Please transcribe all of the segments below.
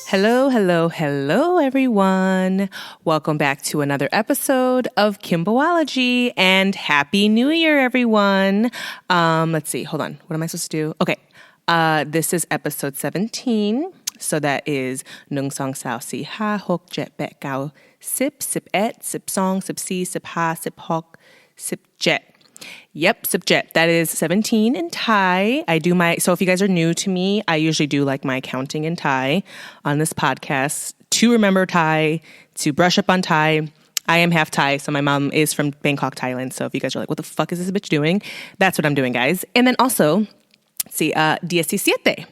Hello, hello, hello, everyone. Welcome back to another episode of Kimbology, and Happy New Year, everyone. Let's see. Hold on. What am I supposed to do? Okay. This is episode 17. So that is Nung Song Sao Si Ha Hok Jet Bet Gao Sip Sip Et Sip Song Sip Si Sip Ha Sip Hok Sip Jet. Yep, Sip Jet. That is 17 in Thai. So if you guys are new to me, I usually do like my counting in Thai on this podcast to remember Thai, to brush up on Thai. I am half Thai, so my mom is from Bangkok, Thailand. So if you guys are like, what the fuck is this bitch doing? That's what I'm doing, guys. And then also, 17.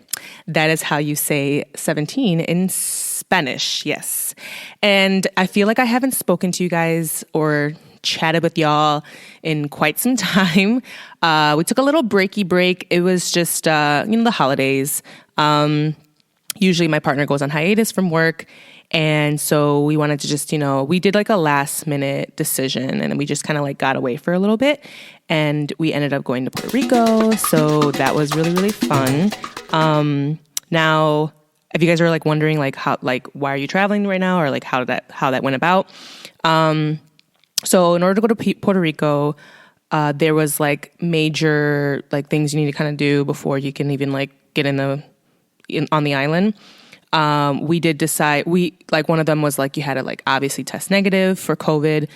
That is how you say 17 in Spanish, yes. And I feel like I haven't spoken to you guys or chatted with y'all in quite some time. We took a little breaky break. It was just, the holidays. Usually my partner goes on hiatus from work. And so we wanted to just, we did like a last minute decision and we just kind of like got away for a little bit. And we ended up going to Puerto Rico. So that was really, really fun. Now, if you guys are like wondering like how, like, why are you traveling right now? Or like how that went about. So in order to go to Puerto Rico, there was like major like things you need to kind of do before you can even like get on the island. We did decide one of them was like you had to like obviously test negative for COVID,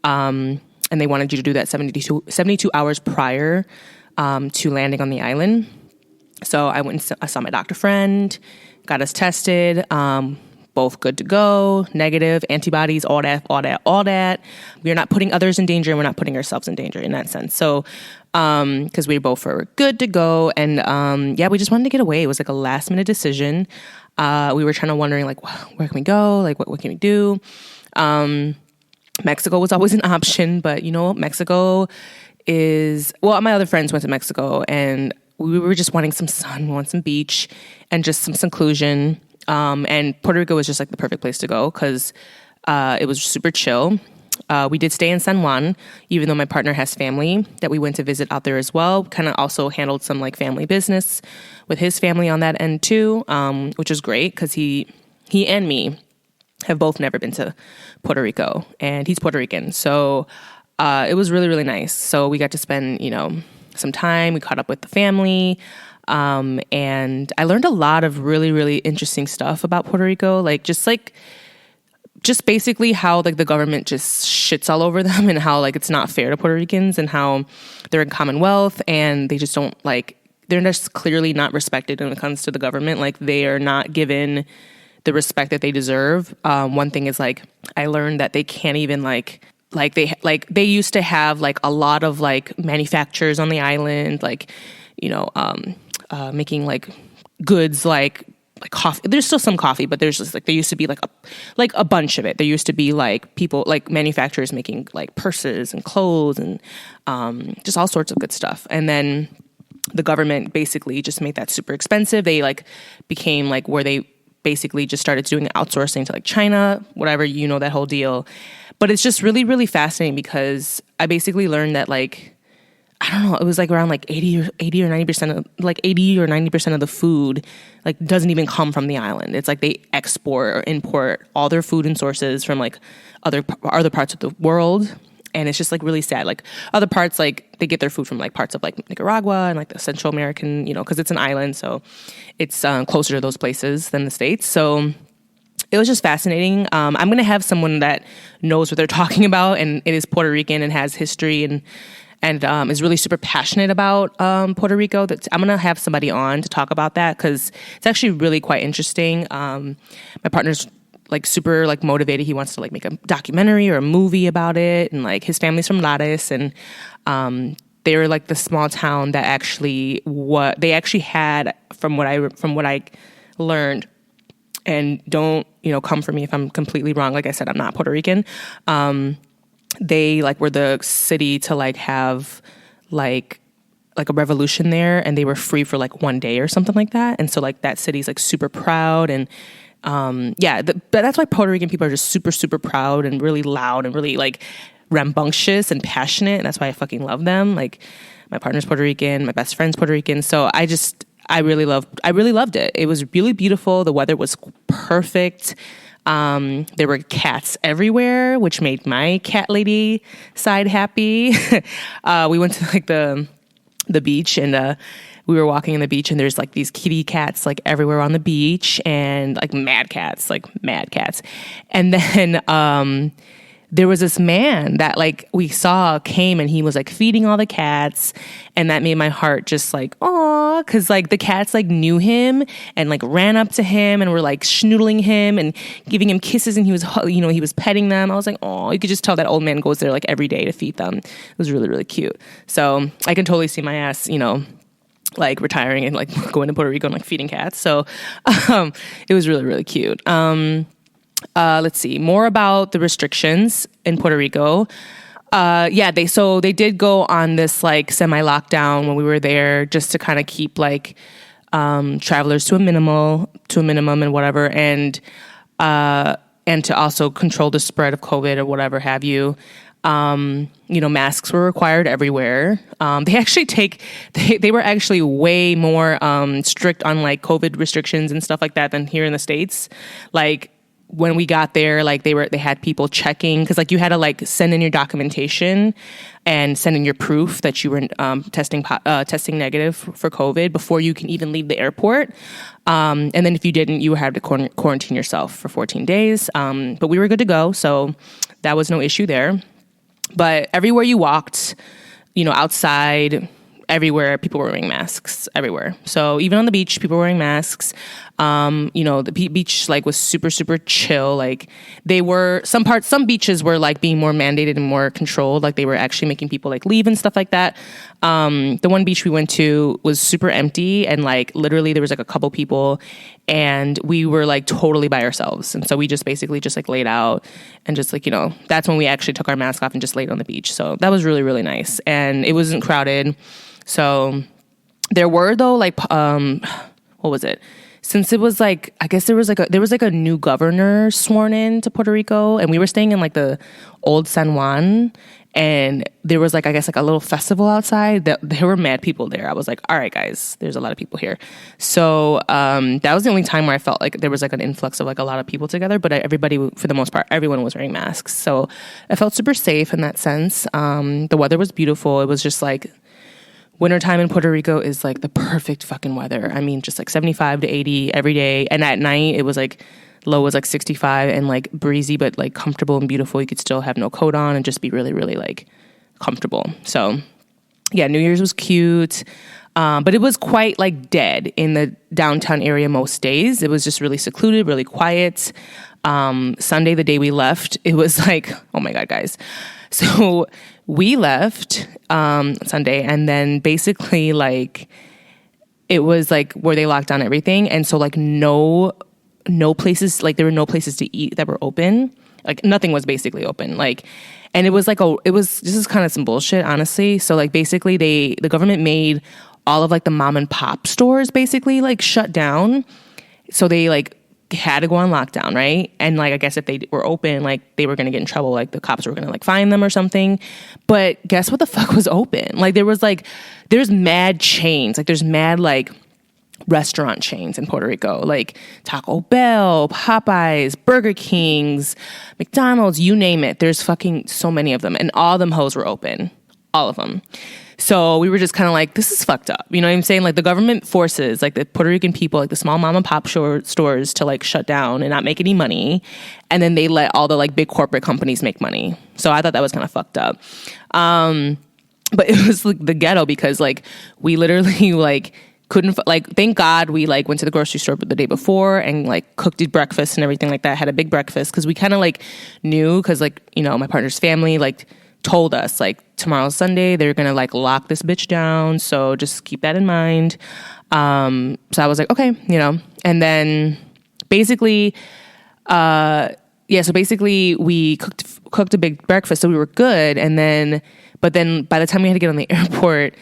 and they wanted you to do that 72 hours prior to landing on the island. So I went and I saw my doctor friend, got us tested. Both good to go, negative, antibodies, all that. We're not putting others in danger and we're not putting ourselves in danger in that sense. So, because we both were good to go. And we just wanted to get away. It was like a last minute decision. We were wondering like, where can we go? Like, what can we do? Mexico was always an option, but Mexico my other friends went to Mexico and we were just wanting some sun, we want some beach and just some seclusion. And Puerto Rico was just like the perfect place to go because it was super chill. We did stay in San Juan, even though my partner has family that we went to visit out there as well. Kind of also handled some like family business with his family on that end too, which was great because he and me have both never been to Puerto Rico, and he's Puerto Rican. So it was really, really nice. So we got to spend, some time. We caught up with the family. And I learned a lot of really, really interesting stuff about Puerto Rico, just basically how like the government just shits all over them and how like it's not fair to Puerto Ricans and how they're in Commonwealth and they just don't they're just clearly not respected when it comes to the government. Like they are not given the respect that they deserve. One thing is like, I learned that they can't even they used to have like a lot of like manufacturers on the island, making like goods like coffee. There's still some coffee, but there's just like there used to be like a bunch of it. There used to be like people like manufacturers making like purses and clothes and just all sorts of good stuff. And then the government basically just made that super expensive. They like became like where they basically just started doing outsourcing to like China, whatever, that whole deal. But it's just really, really fascinating because I basically learned that like, I don't know, it was like around like 80 or 90% of like 80 or 90% of the food like doesn't even come from the island. It's like they export or import all their food and sources from like other parts of the world. And it's just like really sad. Like other parts, like they get their food from like parts of like Nicaragua and like the Central American, because it's an island. So it's closer to those places than the States. So it was just fascinating. I'm going to have someone that knows what they're talking about and it is Puerto Rican and has history and is really super passionate about Puerto Rico. I'm going to have somebody on to talk about that because it's actually really quite interesting. My partner's like super like motivated. He wants to like make a documentary or a movie about it. And like his family's from Lares and they were like the small town that actually they actually had from what I learned. And don't, come for me if I'm completely wrong. Like I said, I'm not Puerto Rican. They like were the city to like have like a revolution there and they were free for like one day or something like that. And so like that city's like super proud and but that's why Puerto Rican people are just super, super proud and really loud and really like rambunctious and passionate. And that's why I fucking love them. Like my partner's Puerto Rican, my best friend's Puerto Rican. So I really loved it. It was really beautiful. The weather was perfect. There were cats everywhere, which made my cat lady side happy. We went to like the beach, and we were walking on the beach, and there's like these kitty cats like everywhere on the beach, and like mad cats. And then there was this man that like we saw came, and he was like feeding all the cats, and that made my heart just like, aw, because like the cats like knew him and like ran up to him and were like schnoodling him and giving him kisses, and he was petting them. I was like, oh, you could just tell that old man goes there like every day to feed them. It was really, really cute. So I can totally see my ass, like retiring and like going to Puerto Rico and like feeding cats. So it was really, really cute. Let's see more about the restrictions in Puerto Rico. They did go on this like semi-lockdown when we were there, just to kind of keep like travelers to a minimum and whatever, and to also control the spread of COVID or whatever have you. Masks were required everywhere. They were actually way more strict on like COVID restrictions and stuff like that than here in the States. Like, when we got there, like they had people checking, because like you had to like send in your documentation and send in your proof that you were testing negative for COVID before you can even leave the airport. And then if you didn't, you had to quarantine yourself for 14 days. But we were good to go, so that was no issue there. But everywhere you walked, outside, everywhere, people were wearing masks everywhere. So even on the beach, people were wearing masks. The beach like was super, super chill. Like some beaches were like being more mandated and more controlled. Like they were actually making people like leave and stuff like that. The one beach we went to was super empty, and like literally there was like a couple people, and we were like totally by ourselves. And so we just basically just like laid out, and just like, that's when we actually took our mask off and just laid on the beach. So that was really, really nice. And it wasn't crowded. So there were though, like, what was it? Since it was like, I guess there was like a new governor sworn in to Puerto Rico, and we were staying in like the old San Juan, and there was like, I guess like a little festival outside that there were mad people there. I was like, all right, guys, there's a lot of people here. So that was the only time where I felt like there was like an influx of like a lot of people together, but everybody, for the most part, everyone was wearing masks. So I felt super safe in that sense. The weather was beautiful. It was just like, wintertime in Puerto Rico is like the perfect fucking weather. I mean, just like 75 to 80 every day. And at night, it was like, low was like 65 and like breezy, but like comfortable and beautiful. You could still have no coat on and just be really, really like comfortable. So yeah, New Year's was cute. But it was quite like dead in the downtown area most days. It was just really secluded, really quiet. Sunday, the day we left, it was like, oh my God, guys. So we left Sunday, and then basically like it was like where they locked down everything, and so like no places, like there were no places to eat that were open. Like nothing was basically open. Like, and it was like this is kind of some bullshit, honestly. So like basically the government made all of like the mom and pop stores basically like shut down. So they like had to go on lockdown, right? And like I guess if they were open, like they were gonna get in trouble, like the cops were gonna like fine them or something. But guess what the fuck was open? Like there's mad chains, like there's mad like restaurant chains in Puerto Rico, like Taco Bell, Popeyes, Burger Kings, McDonald's, you name it. There's fucking so many of them, and all them hoes were open, all of them. So we were just kind of like, this is fucked up. You know what I'm saying? Like the government forces like the Puerto Rican people, like the small mom and pop stores to like shut down and not make any money. And then they let all the like big corporate companies make money. So I thought that was kind of fucked up. But it was like the ghetto, because like we literally like couldn't, like, thank God we like went to the grocery store the day before and like cooked breakfast and everything like that. Had a big breakfast, because we kind of like knew, because like, you know, my partner's family like told us like tomorrow's Sunday, they're gonna like lock this bitch down, so just keep that in mind. So I was like, okay, you know. And then basically so basically we cooked a big breakfast, so we were good. But then by the time we had to get on the airport,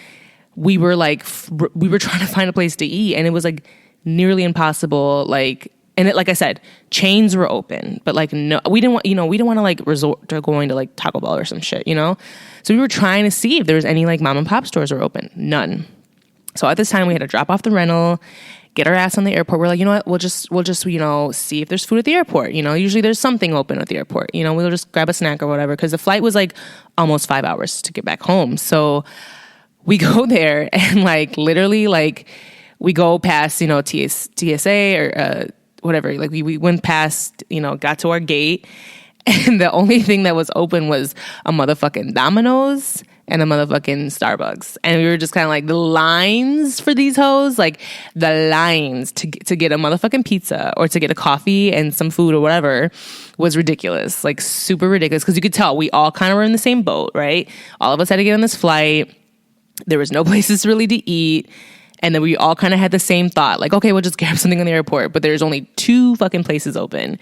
we were trying to find a place to eat, and it was like nearly impossible. Like, and like I said, chains were open, but like no, we didn't want to like resort to going to like Taco Bell or some shit, you know? So we were trying to see if there was any like mom and pop stores were open. None. So at this time we had to drop off the rental, get our ass on the airport. We're like, you know what? We'll just, see if there's food at the airport. Usually there's something open at the airport. We'll just grab a snack or whatever. Cause the flight was like almost 5 hours to get back home. So we go there and like literally like we go past, TSA or whatever. Like we went past, got to our gate, and the only thing that was open was a motherfucking Domino's and a motherfucking Starbucks. And we were just kind of like, the lines for these hoes, like the lines to get a motherfucking pizza or to get a coffee and some food or whatever was ridiculous. Like super ridiculous. Because you could tell we all kind of were in the same boat, right? All of us had to get on this flight. There was no places really to eat. And then we all kind of had the same thought, like, okay, we'll just grab something in the airport. But there's only 2 fucking places open.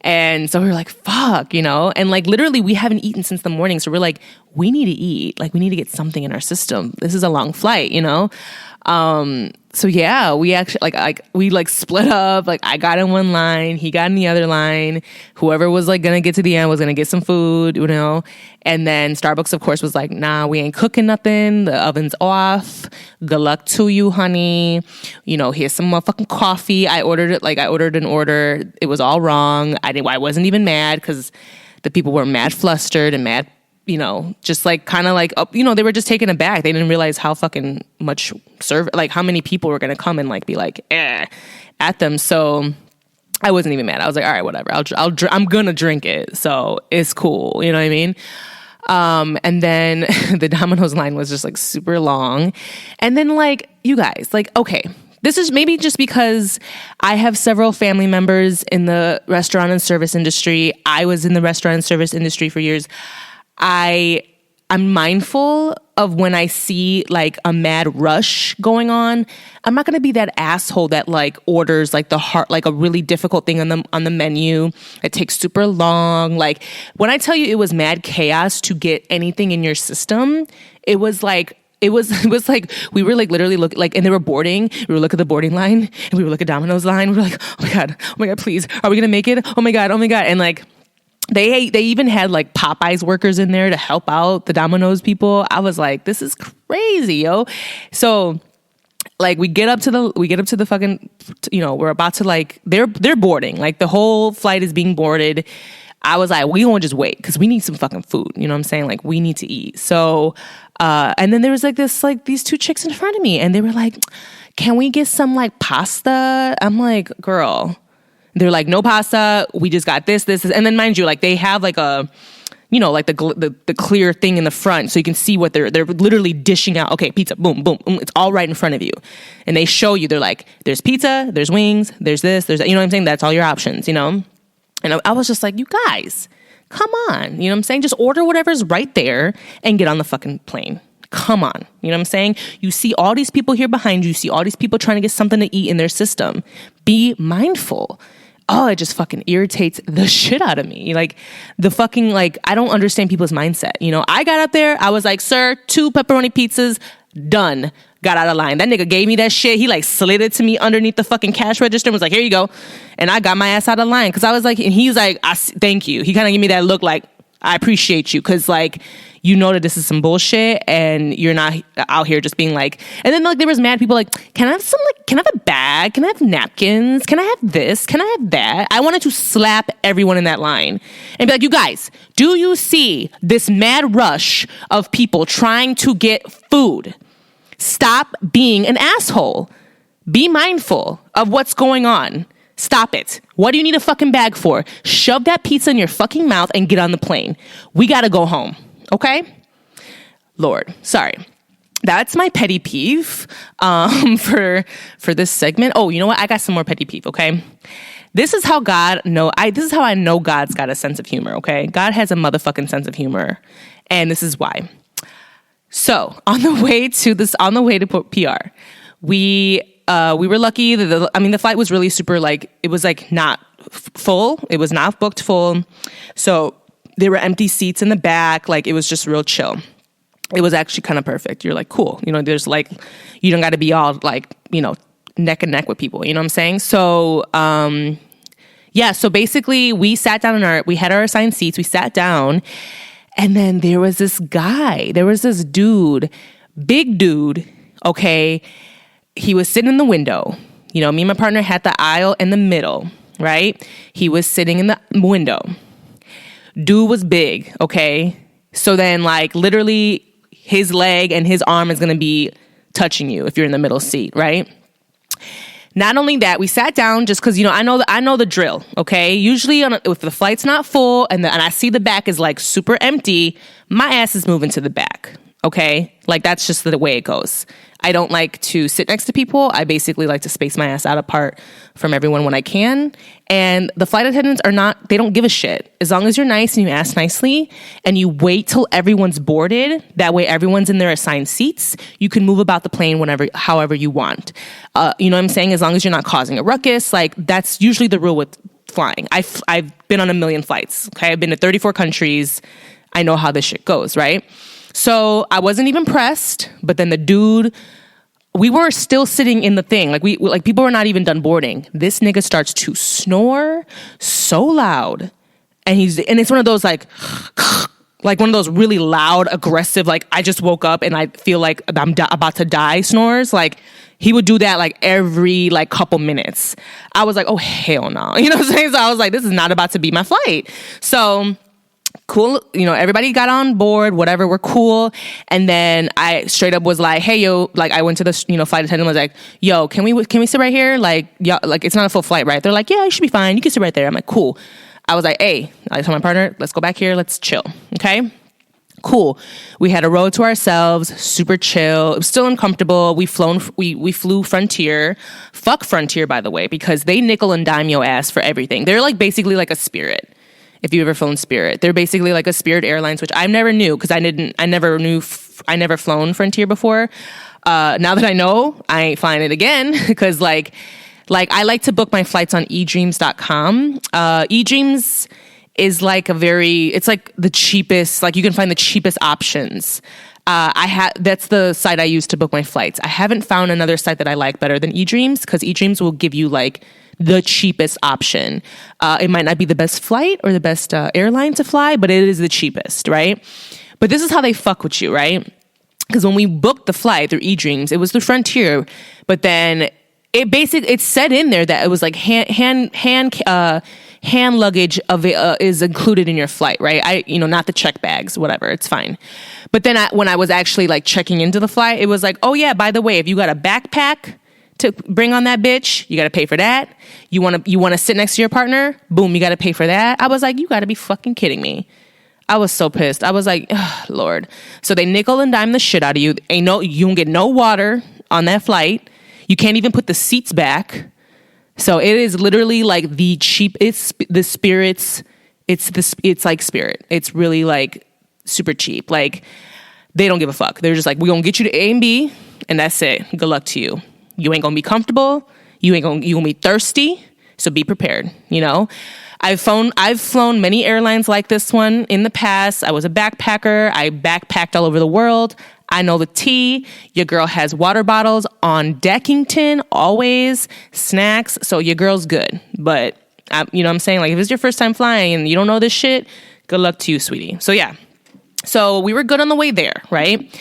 And so we were like, fuck, and like literally we haven't eaten since the morning. So we're like, we need to eat. Like we need to get something in our system. This is a long flight, So yeah, we actually we split up. Like I got in one line, he got in the other line. Whoever was like gonna get to the end was gonna get some food, And then Starbucks, of course, was like, nah, we ain't cooking nothing. The oven's off. Good luck to you, honey. Here's some motherfucking coffee. I ordered an order. It was all wrong. I wasn't even mad because the people were mad flustered and mad, just like kind of like, they were just taken aback. They didn't realize how fucking much how many people were going to come and like be like, at them. So I wasn't even mad. I was like, all right, whatever. I'm going to drink it. So it's cool. You know what I mean? And then the Domino's line was just like super long. And then like, you guys, like, okay, this is maybe just because I have several family members in the restaurant and service industry. I was in the restaurant and service industry for years. I'm mindful of when I see like a mad rush going on. I'm not going to be that asshole that like orders like like a really difficult thing on the menu. It takes super long. Like when I tell you it was mad chaos to get anything in your system, it was like we were like literally and they were boarding. We would look at the boarding line and we would look at Domino's line. We were like, oh my God, please. Are we going to make it? Oh my God. And like, they even had like Popeyes workers in there to help out the Domino's people. I was like, this is crazy, yo. So like we get up to the fucking, we're about to like, they're boarding. Like the whole flight is being boarded. I was like, we won't just wait because we need some fucking food. You know what I'm saying? Like we need to eat. So, and then there was these 2 chicks in front of me and they were like, can we get some like pasta? I'm like, girl. They're like, no pasta. We just got this. And then mind you, like they have like a, like the clear thing in the front. So you can see what they're literally dishing out. Okay, pizza, boom, boom, boom. It's all right in front of you. And they show you, they're like, there's pizza, there's wings, there's this, there's that. You know what I'm saying? That's all your options, And I was just like, you guys, come on. You know what I'm saying? Just order whatever's right there and get on the fucking plane. Come on. You know what I'm saying? You see all these people here behind you. You see all these people trying to get something to eat in their system. Be mindful. Oh, it just fucking irritates the shit out of me. Like the fucking, like, I don't understand people's mindset. I got up there. I was like, sir, 2 pepperoni pizzas, done. Got out of line. That nigga gave me that shit. He like slid it to me underneath the fucking cash register and was like, here you go. And I got my ass out of line. Cause I was like, and he's like, thank you. He kind of gave me that look like, I appreciate you. Cause like, that this is some bullshit and you're not out here just being like, and then like there was mad people like, can I have a bag? Can I have napkins? Can I have this? Can I have that? I wanted to slap everyone in that line and be like, you guys, do you see this mad rush of people trying to get food? Stop being an asshole. Be mindful of what's going on. Stop it. What do you need a fucking bag for? Shove that pizza in your fucking mouth and get on the plane. We gotta go home. Okay? Lord, sorry. That's my petty peeve for this segment. Oh, you know what? I got some more petty peeve, okay? This is how I know God's got a sense of humor, okay? God has a motherfucking sense of humor. And this is why. So, on the way to PR, we were lucky that the flight was really super, like, it was like not full. It was not booked full. So there were empty seats in the back. Like, it was just real chill. It was actually kind of perfect. You're like, cool. There's like, you don't got to be all like, neck and neck with people. You know what I'm saying? So, so basically we sat down we had our assigned seats. We sat down and then there was this dude, big dude, okay? He was sitting in the window. You know, me and my partner had the aisle in the middle, right? He was sitting in the window. Dude was big, okay? So then, like, literally his leg and his arm is going to be touching you if you're in the middle seat, right? Not only that, we sat down just because, you know, I know the drill, okay? Usually if the flight's not full and I see the back is like super empty, my ass is moving to the back, okay? Like, that's just the way it goes. I don't like to sit next to people. I basically like to space my ass out apart from everyone when I can. And the flight attendants they don't give a shit. As long as you're nice and you ask nicely and you wait till everyone's boarded, that way everyone's in their assigned seats, you can move about the plane however you want. You know what I'm saying? As long as you're not causing a ruckus, like, that's usually the rule with flying. I've been on a million flights, okay? I've been to 34 countries. I know how this shit goes, right? So I wasn't even pressed, but then the dude, we were still sitting in the thing. Like people were not even done boarding. This nigga starts to snore so loud. And it's one of those like one of those really loud, aggressive, like, I just woke up and I feel like I'm about to die snores. Like, he would do that like every like couple minutes. I was like, oh, hell no. You know what I'm saying? So I was like, this is not about to be my flight. So cool, you know, everybody got on board, whatever, we're cool. And then I straight up was like, hey, yo, like, I went to the, you know, flight attendant, was like, yo, can we sit right here? Like, yeah, like, it's not a full flight, right? They're like, yeah, you should be fine. You can sit right there. I'm like, cool. I was like, hey, I told my partner, let's go back here. Let's chill. Okay. Cool. We had a row to ourselves, super chill. It was still uncomfortable. We flew Frontier. Fuck Frontier, by the way, because they nickel and dime your ass for everything. They're like basically like a Spirit. If you ever flown Spirit, they're basically like a Spirit Airlines, which I never knew because I never flown Frontier before. Now that I know, I ain't flying it again because like I like to book my flights on edreams.com. eDreams is like it's like the cheapest, like you can find the cheapest options. That's the site I use to book my flights. I haven't found another site that I like better than eDreams because eDreams will give you like the cheapest option. It might not be the best flight or the best airline to fly, but it is the cheapest, right? But this is how they fuck with you, right? Because when we booked the flight through eDreams, it was the Frontier, but then it said in there that it was like hand luggage is included in your flight, right? Not the check bags, whatever, it's fine. But then when I was actually like checking into the flight, it was like, oh yeah, by the way, if you got a backpack to bring on that bitch, you got to pay for that. You want to sit next to your partner? Boom, you got to pay for that. I was like, you got to be fucking kidding me. I was so pissed. I was like, Lord. So they nickel and dime the shit out of you. You don't get no water on that flight. You can't even put the seats back. So it is literally like the cheap. It's the Spirits. It's like Spirit. It's really like super cheap. Like, they don't give a fuck. They're just like, we're gonna get you to A and B, and that's it. Good luck to you. You ain't gonna be comfortable. You gonna be thirsty. So be prepared. You know, I've flown many airlines like this one in the past. I was a backpacker. I backpacked all over the world. I know the tea. Your girl has water bottles on Deckington, always, snacks. So your girl's good. But, you know what I'm saying? Like, if it's your first time flying and you don't know this shit, good luck to you, sweetie. So, yeah. So we were good on the way there, right?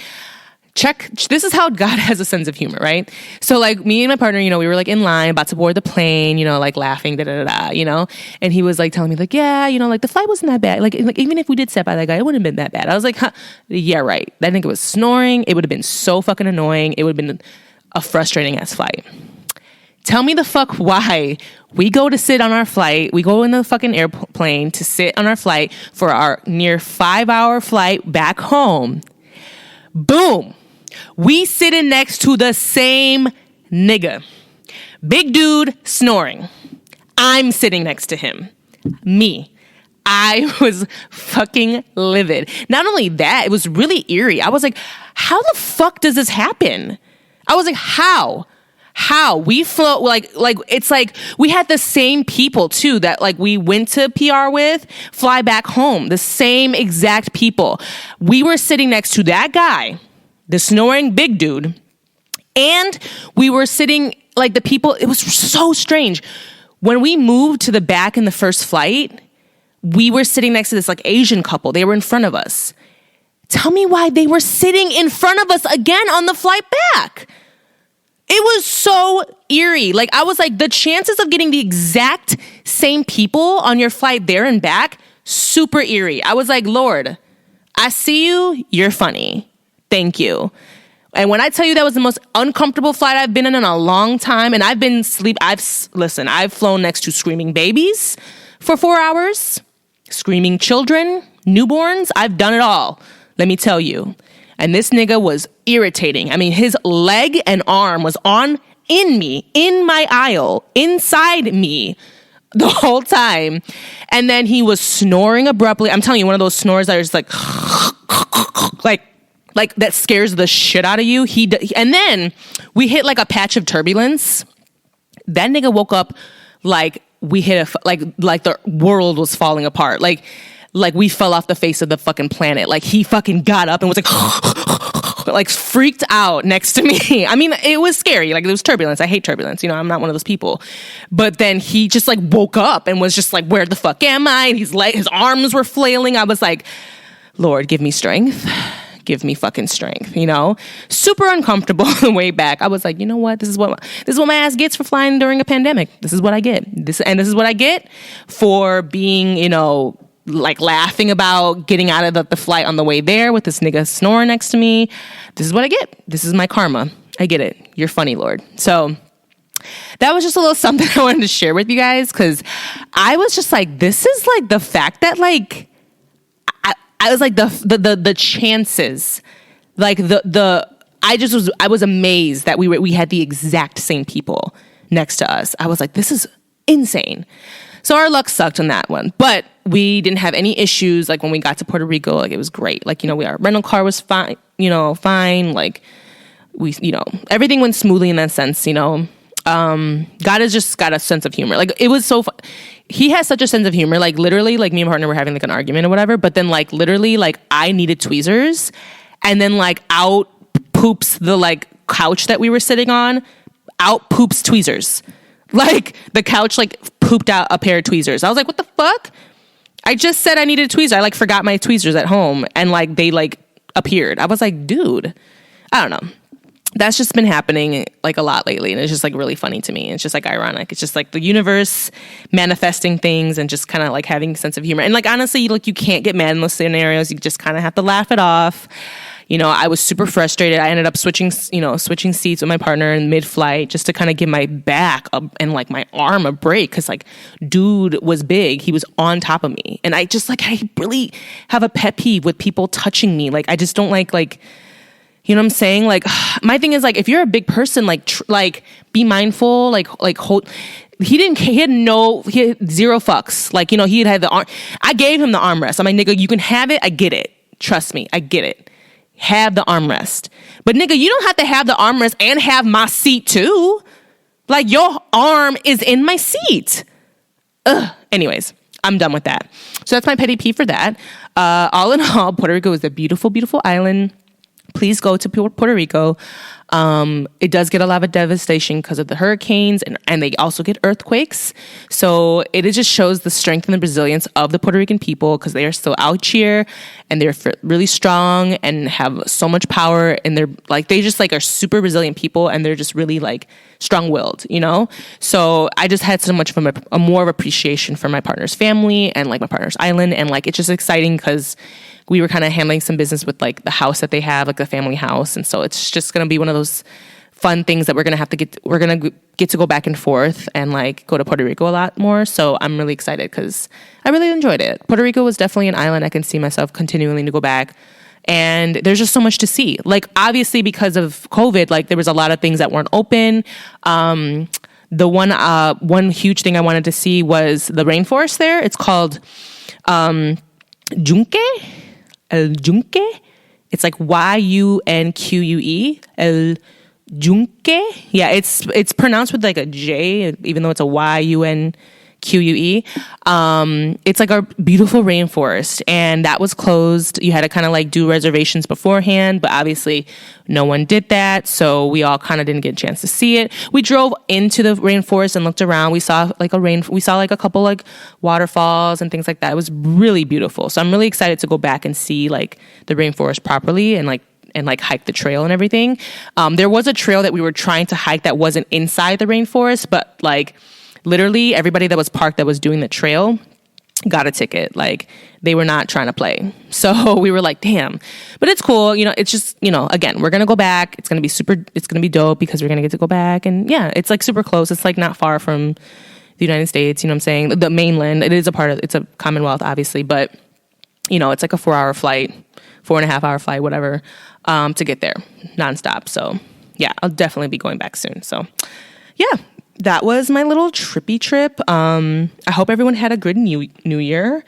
This is how God has a sense of humor, right? So, like, me and my partner, you know, we were, like, in line, about to board the plane, you know, like, laughing, da-da-da-da, you know? And he was, like, telling me, like, yeah, you know, like, the flight wasn't that bad. Like even if we did sit by that guy, it wouldn't have been that bad. I was like, huh, yeah, right. That nigga was snoring. It would have been so fucking annoying. It would have been a frustrating-ass flight. Tell me the fuck why we go to sit on our flight. We go in the fucking airplane to sit on our flight for our near 5-hour flight back home. Boom. We sitting next to the same nigga. Big dude snoring. I'm sitting next to him. Me. I was fucking livid. Not only that, it was really eerie. I was like, how the fuck does this happen? I was like, how? We float, like it's like we had the same people too that like we went to PR with fly back home. The same exact people. We were sitting next to that guy, the snoring big dude, and we were sitting like the people. It was so strange. When we moved to the back in the first flight, we were sitting next to this like Asian couple. They were in front of us. Tell me why they were sitting in front of us again on the flight back. It was so eerie. Like, I was like, the chances of getting the exact same people on your flight there and back, super eerie. I was like, Lord, I see you. You're funny. Thank you. And when I tell you that was the most uncomfortable flight I've been in a long time, and I've flown next to screaming babies for 4 hours, screaming children, newborns. I've done it all. Let me tell you. And this nigga was irritating. I mean, his leg and arm was in my aisle, inside me the whole time. And then he was snoring abruptly. I'm telling you, one of those snores that are just like that scares the shit out of you. And then we hit like a patch of turbulence. That nigga woke up like we hit like the world was falling apart. Like we fell off the face of the fucking planet. Like he fucking got up and was like freaked out next to me. I mean, it was scary. Like, it was turbulence. I hate turbulence. You know, I'm not one of those people. But then he just like woke up and was just like, where the fuck am I? And his arms were flailing. I was like, Lord, give me strength. Give me fucking strength, you know? Super uncomfortable on the way back. I was like, you know what? This is what my ass gets for flying during a pandemic. This is what I get. This is what I get for being, you know, like laughing about getting out of the flight on the way there with this nigga snoring next to me. This is what I get. This is my karma. I get it. You're funny, Lord. So that was just a little something I wanted to share with you guys, because I was just like, this is like the fact that like, I was like the chances, like I was amazed that we had the exact same people next to us. I was like, this is insane. So our luck sucked on that one, but we didn't have any issues. Like when we got to Puerto Rico, like it was great. Like, you know, our rental car was fine, fine. Like everything went smoothly in that sense, you know. God has just got a sense of humor. Like, it was so fun. He has such a sense of humor. Like, literally, like me and my partner were having like an argument or whatever, but then like literally like I needed tweezers, and then like out poops the like couch that we were sitting on, out poops tweezers. Like the couch like pooped out a pair of tweezers. I was like, what the fuck? I just said I needed a tweezer. I like forgot my tweezers at home, and like they like appeared. I was like, dude, I don't know. That's just been happening like a lot lately, and it's just like really funny to me. It's just like ironic. It's just like the universe manifesting things and just kind of like having a sense of humor. And like honestly, like you can't get mad in those scenarios. You just kind of have to laugh it off. You know, I was super frustrated. I ended up switching seats with my partner in mid-flight just to kind of give my back and like my arm a break, because like dude was big. He was on top of me, and I just like I really have a pet peeve with people touching me. Like I just don't like. You know what I'm saying? Like, my thing is like, if you're a big person, like be mindful, like hold. He had zero fucks. Like, you know, he had the arm. I gave him the armrest. I'm like, nigga, you can have it. I get it. Trust me. I get it. Have the armrest. But nigga, you don't have to have the armrest and have my seat too. Like, your arm is in my seat. Ugh. Anyways, I'm done with that. So that's my petty peeve for that. All in all, Puerto Rico is a beautiful, beautiful island. Please go to Puerto Rico. It does get a lot of devastation because of the hurricanes, and they also get earthquakes. So it just shows the strength and the resilience of the Puerto Rican people, because they are still out here and they're really strong and have so much power, and they're like, they just like are super resilient people, and they're just really like strong-willed, you know? So I just had so much of a more of appreciation for my partner's family and like my partner's island, and like it's just exciting because we were kind of handling some business with like the house that they have, like the family house. And so it's just going to be one of those fun things that we're going to get to go back and forth and like go to Puerto Rico a lot more. So I'm really excited because I really enjoyed it. Puerto Rico was definitely an island I can see myself continuing to go back. And there's just so much to see. Like, obviously because of COVID, like there was a lot of things that weren't open. The one huge thing I wanted to see was the rainforest there. It's called Yunque. El Yunque. It's like Yunque. El Yunque. Yeah, it's pronounced with like a J, even though it's a Yunque. It's like a beautiful rainforest, and that was closed. You had to kind of like do reservations beforehand, but obviously no one did that, so we all kind of didn't get a chance to see it. We drove into the rainforest and looked around. We saw like a couple like waterfalls and things like that. It was really beautiful. So I'm really excited to go back and see like the rainforest properly and like and like hike the trail and everything. There was a trail that we were trying to hike that wasn't inside the rainforest, but like literally everybody that was parked that was doing the trail got a ticket. Like they were not trying to play. So we were like, damn, but it's cool. You know, it's just, you know, again, we're going to go back. It's going to be dope because we're going to get to go back. And yeah, it's like super close. It's like not far from the United States. You know what I'm saying? The mainland, it's a Commonwealth, obviously, but you know, it's like a 4-hour flight, 4.5-hour flight, whatever, to get there nonstop. So yeah, I'll definitely be going back soon. So yeah, that was my little trippy trip. I hope everyone had a good new year.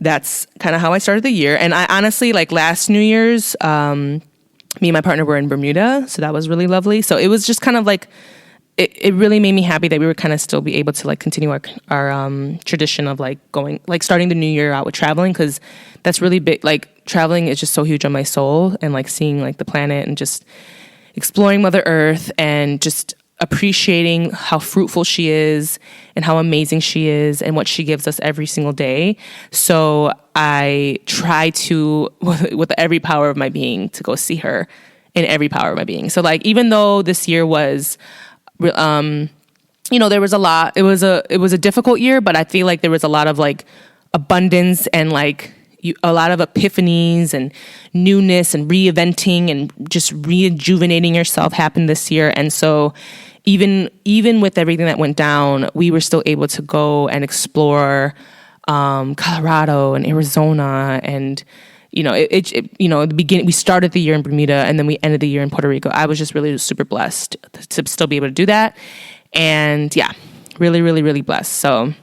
That's kind of how I started the year. And I honestly, like last New Year's, me and my partner were in Bermuda. So that was really lovely. So it was just kind of like, it really made me happy that we were kind of still be able to like continue our tradition of like going, like starting the new year out with traveling. Cause that's really big. Like traveling is just so huge on my soul, and like seeing like the planet and just exploring Mother Earth and just appreciating how fruitful she is and how amazing she is and what she gives us every single day. So I try to, with every power of my being, to go see her in every power of my being. So like, even though this year was, you know, there was a lot, it was a difficult year, but I feel like there was a lot of like abundance and like a lot of epiphanies and newness and reinventing and just rejuvenating yourself happened this year. And so even with everything that went down, we were still able to go and explore Colorado and Arizona. And you know, you know, at the beginning, we started the year in Bermuda and then we ended the year in Puerto Rico. I was just really super blessed to still be able to do that. And yeah, really, really, really blessed. So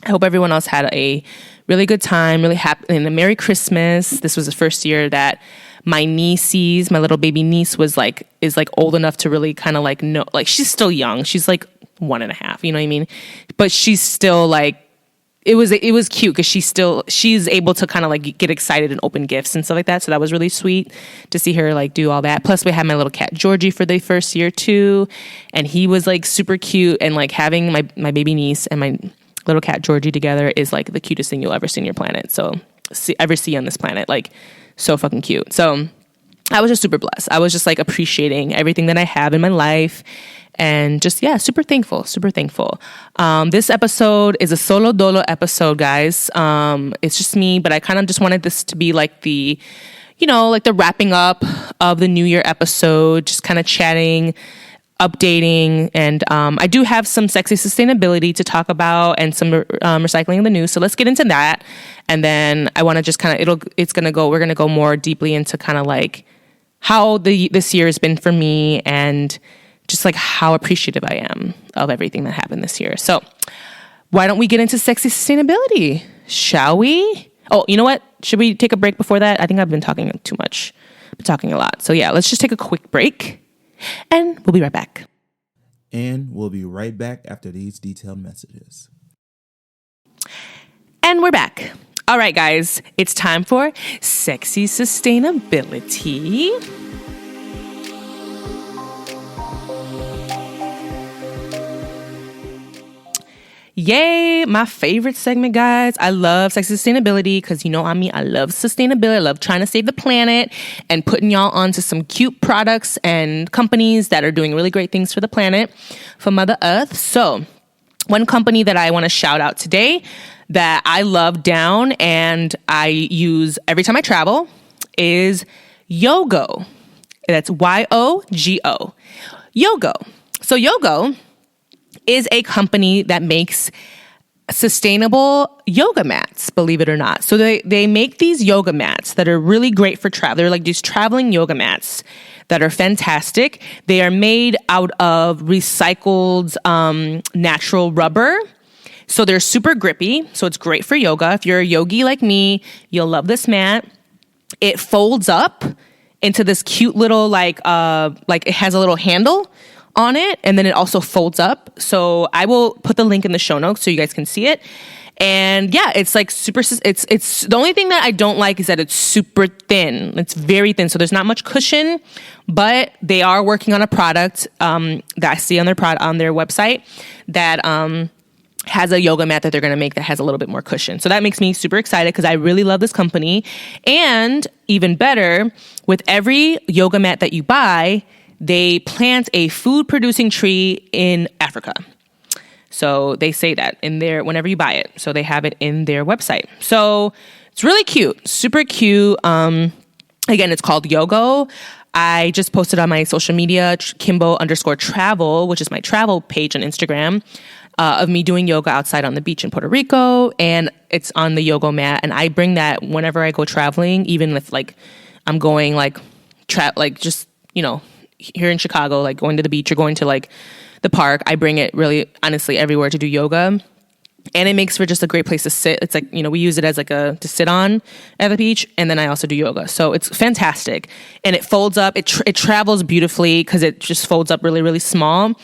I hope everyone else had a really good time, really happy, and a Merry Christmas. This was the first year that my my little baby niece is old enough to really kind of like know, like she's still young. She's like 1.5, you know what I mean? But she's still like, it was cute because she's able to kind of like get excited and open gifts and stuff like that. So that was really sweet to see her like do all that. Plus we had my little cat Georgie for the first year too. And he was like super cute, and like having my baby niece and my little cat Georgie together is like the cutest thing you'll ever see on your planet. So ever see on this planet, like so fucking cute. So I was just super blessed. I was just like appreciating everything that I have in my life. And just, yeah, super thankful. This episode is a solo dolo episode, guys. It's just me, but I kind of just wanted this to be like the, you know, like the wrapping up of the New Year episode, just kind of chatting, updating. And I do have some sexy sustainability to talk about and some recycling in the news. So let's get into that. And then I want to just kind of, we're going to go more deeply into kind of like how this year has been for me, and just like how appreciative I am of everything that happened this year. So why don't we get into sexy sustainability? Shall we? Oh, you know what? Should we take a break before that? I think I've been talking too much. I've been talking a lot. So yeah, let's just take a quick break and we'll be right back. And we'll be right back after these detailed messages. And we're back. All right, guys, it's time for sexy sustainability. Yay, my favorite segment, guys. I love sexy sustainability because, you know, I love sustainability. I love trying to save the planet and putting y'all onto some cute products and companies that are doing really great things for the planet, for Mother Earth. So one company that I want to shout out today that I love down and I use every time I travel is Yogo. That's Yogo. Yogo. So Yogo is a company that makes sustainable yoga mats, believe it or not. So they make these yoga mats that are really great for travel. They're like these traveling yoga mats that are fantastic. They are made out of recycled natural rubber. So they're super grippy. So it's great for yoga. If you're a yogi like me, you'll love this mat. It folds up into this cute little like it has a little handle on it, and then it also folds up. So I will put the link in the show notes so you guys can see it. And yeah, it's like super, it's the only thing that I don't like is that it's super thin. It's very thin. So there's not much cushion, but they are working on a product that I see on their website that has a yoga mat that they're going to make that has a little bit more cushion. So that makes me super excited because I really love this company. And even better, with every yoga mat that you buy, they plant a food producing tree in Africa. So they say that in there whenever you buy it. So they have it in their website. So it's really cute, super cute. Again, it's called Yogo. I just posted on my social media, Kimbo_travel, which is my travel page on Instagram, of me doing yoga outside on the beach in Puerto Rico. And it's on the Yogo mat. And I bring that whenever I go traveling, even if like I'm going like just, you know, here in Chicago, like going to the beach or going to like the park. I bring it really honestly everywhere to do yoga. And it makes for just a great place to sit. It's like, you know, we use it as like to sit on at the beach. And then I also do yoga. So it's fantastic. And it folds up. It travels beautifully because it just folds up really, really small.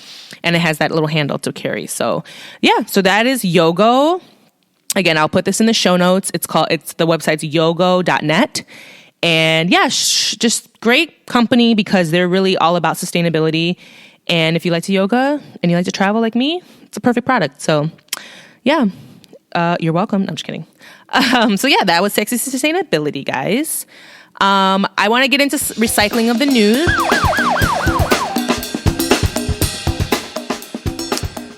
And it has that little handle to carry. So yeah, so that is Yogo. Again, I'll put this in the show notes. The website's yogo.net. And yeah, just great company because they're really all about sustainability. And if you like to yoga and you like to travel like me, it's a perfect product. So yeah, you're welcome. No, I'm just kidding. So yeah, that was sexy sustainability, guys. I want to get into recycling of the news.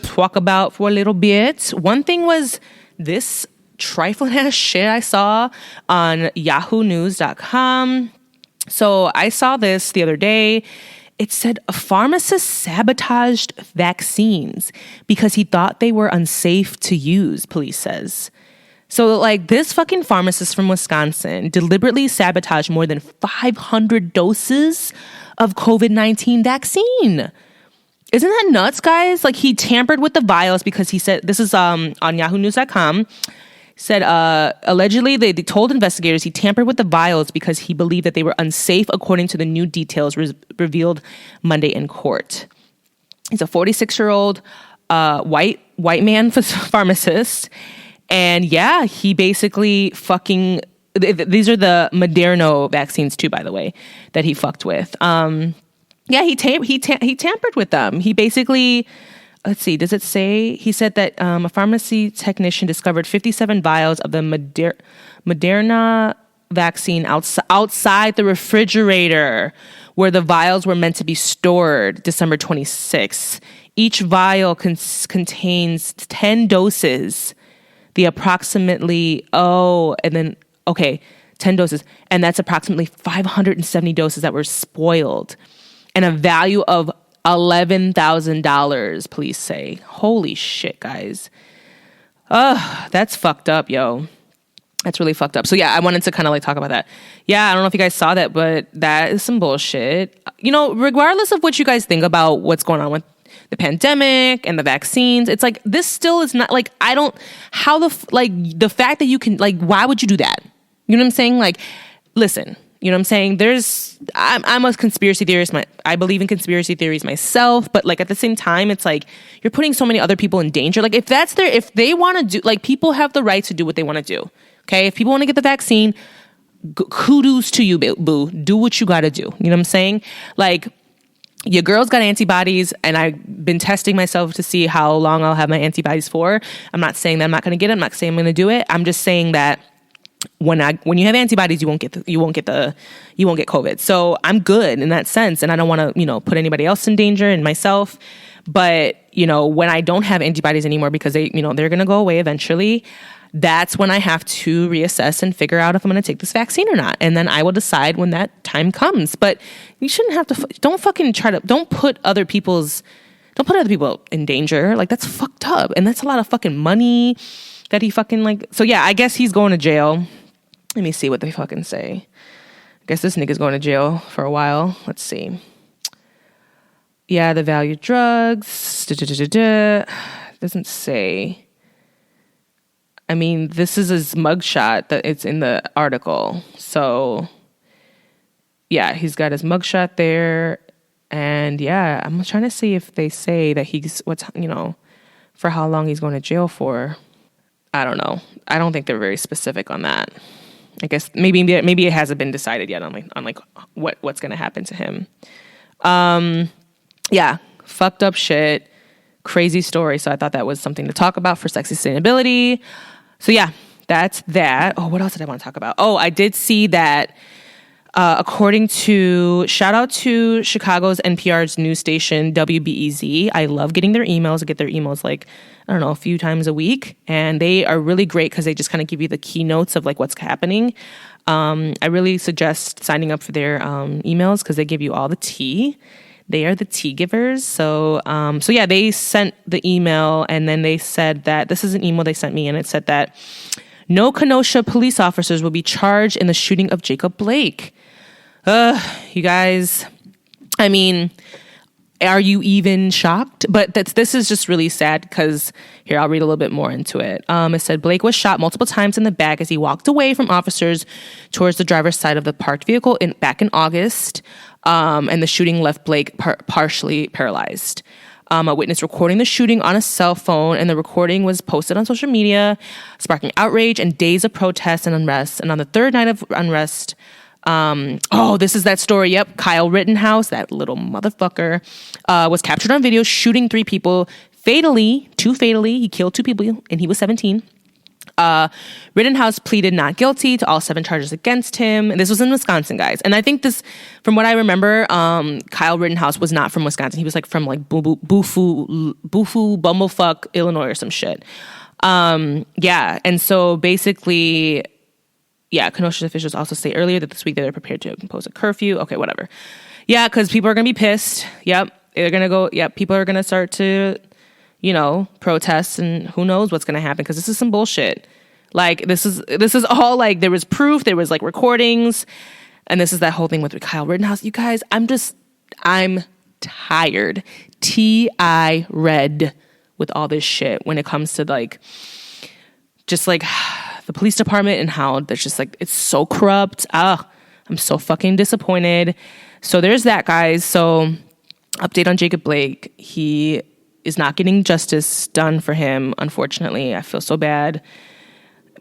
Talk about for a little bit. One thing was this trifling ass shit I saw on yahoonews.com. So I saw this the other day. It said a pharmacist sabotaged vaccines because he thought they were unsafe to use, police says. So like this fucking pharmacist from Wisconsin deliberately sabotaged more than 500 doses of COVID-19 vaccine. Isn't that nuts, guys? Like he tampered with the vials because he said, this is on yahoonews.com, said allegedly they told investigators he tampered with the vials because he believed that they were unsafe according to the new details revealed Monday in court. He's a 46-year-old white man pharmacist. And yeah, he basically these are the Moderna vaccines too, by the way, that he fucked with. Yeah, he tampered with them. He basically, let's see, does it say? He said that a pharmacy technician discovered 57 vials of the Moderna vaccine outside the refrigerator where the vials were meant to be stored December 26th. Each vial contains 10 doses. The approximately, 10 doses. And that's approximately 570 doses that were spoiled. And a value of $11,000, police say. Holy shit, guys. That's fucked up, yo. That's really fucked up. So yeah, I wanted to kind of like talk about that. Yeah, I don't know if you guys saw that, but that is some bullshit. You know, regardless of what you guys think about what's going on with the pandemic and the vaccines, it's like, this still is not like, the fact that you can, like, why would you do that? You know what I'm saying? Like, listen, you know what I'm saying? I'm a conspiracy theorist. I believe in conspiracy theories myself, but like at the same time, it's like you're putting so many other people in danger. Like if they want to do, like people have the right to do what they want to do. Okay. If people want to get the vaccine, kudos to you, boo. Do what you got to do. You know what I'm saying? Like your girl's got antibodies and I've been testing myself to see how long I'll have my antibodies for. I'm not saying that I'm not going to get it. I'm not saying I'm going to do it. I'm just saying that when you have antibodies, you won't get COVID. So I'm good in that sense. And I don't want to, put anybody else in danger and myself. But, when I don't have antibodies anymore because they're going to go away eventually, that's when I have to reassess and figure out if I'm going to take this vaccine or not. And then I will decide when that time comes. But you shouldn't have to, don't put other people in danger. Like that's fucked up. And that's a lot of fucking money that he fucking like. So yeah, I guess he's going to jail. Let me see what they fucking say. I guess this nigga's going to jail for a while. Let's see. Yeah, the value drugs. Doesn't say. I mean, this is his mugshot that it's in the article. So yeah, he's got his mugshot there. And yeah, I'm trying to see if they say that for how long he's going to jail for. I don't know. I don't think they're very specific on that. I guess maybe it hasn't been decided yet on what's going to happen to him. Yeah, fucked up shit. Crazy story. So I thought that was something to talk about for sexy sustainability. So yeah, that's that. Oh, what else did I want to talk about? Oh, I did see that according to, shout out to Chicago's NPR's news station, WBEZ. I love getting their emails. I get their emails like, I don't know, a few times a week. And they are really great because they just kind of give you the keynotes of like what's happening. I really suggest signing up for their emails because they give you all the tea. They are the tea givers. So yeah, they sent the email and then they said that, this is an email they sent me, and it said that no Kenosha police officers will be charged in the shooting of Jacob Blake. You guys, I mean, are you even shocked? But this is just really sad because, here, I'll read a little bit more into it. It said, Blake was shot multiple times in the back as he walked away from officers towards the driver's side of the parked vehicle back in August. And the shooting left Blake partially paralyzed. A witness recording the shooting on a cell phone, and the recording was posted on social media, sparking outrage and days of protests and unrest. And on the third night of unrest, this is that story. Yep. Kyle Rittenhouse, that little motherfucker, was captured on video shooting 3 people fatally. He killed 2 people and he was 17. Rittenhouse pleaded not guilty to all 7 charges against him. And this was in Wisconsin, guys. And I think this, from what I remember, Kyle Rittenhouse was not from Wisconsin. He was like from like Bufu, Bumblefuck, Illinois or some shit. Yeah. And so basically, yeah, Kenosha officials also say earlier that this week they were prepared to impose a curfew. Okay, whatever. Yeah, because people are going to be pissed. Yep. They're going to go, yep, people are going to start to, protest, and who knows what's going to happen, because this is some bullshit. Like, this is all like, there was proof, there was like recordings, and this is that whole thing with Kyle Rittenhouse. You guys, I'm tired. T.I. red with all this shit when it comes to like, just like the police department and how there's just like, it's so corrupt. I'm so fucking disappointed. So there's that, guys. So update on Jacob Blake. He is not getting justice done for him, unfortunately. I feel so bad.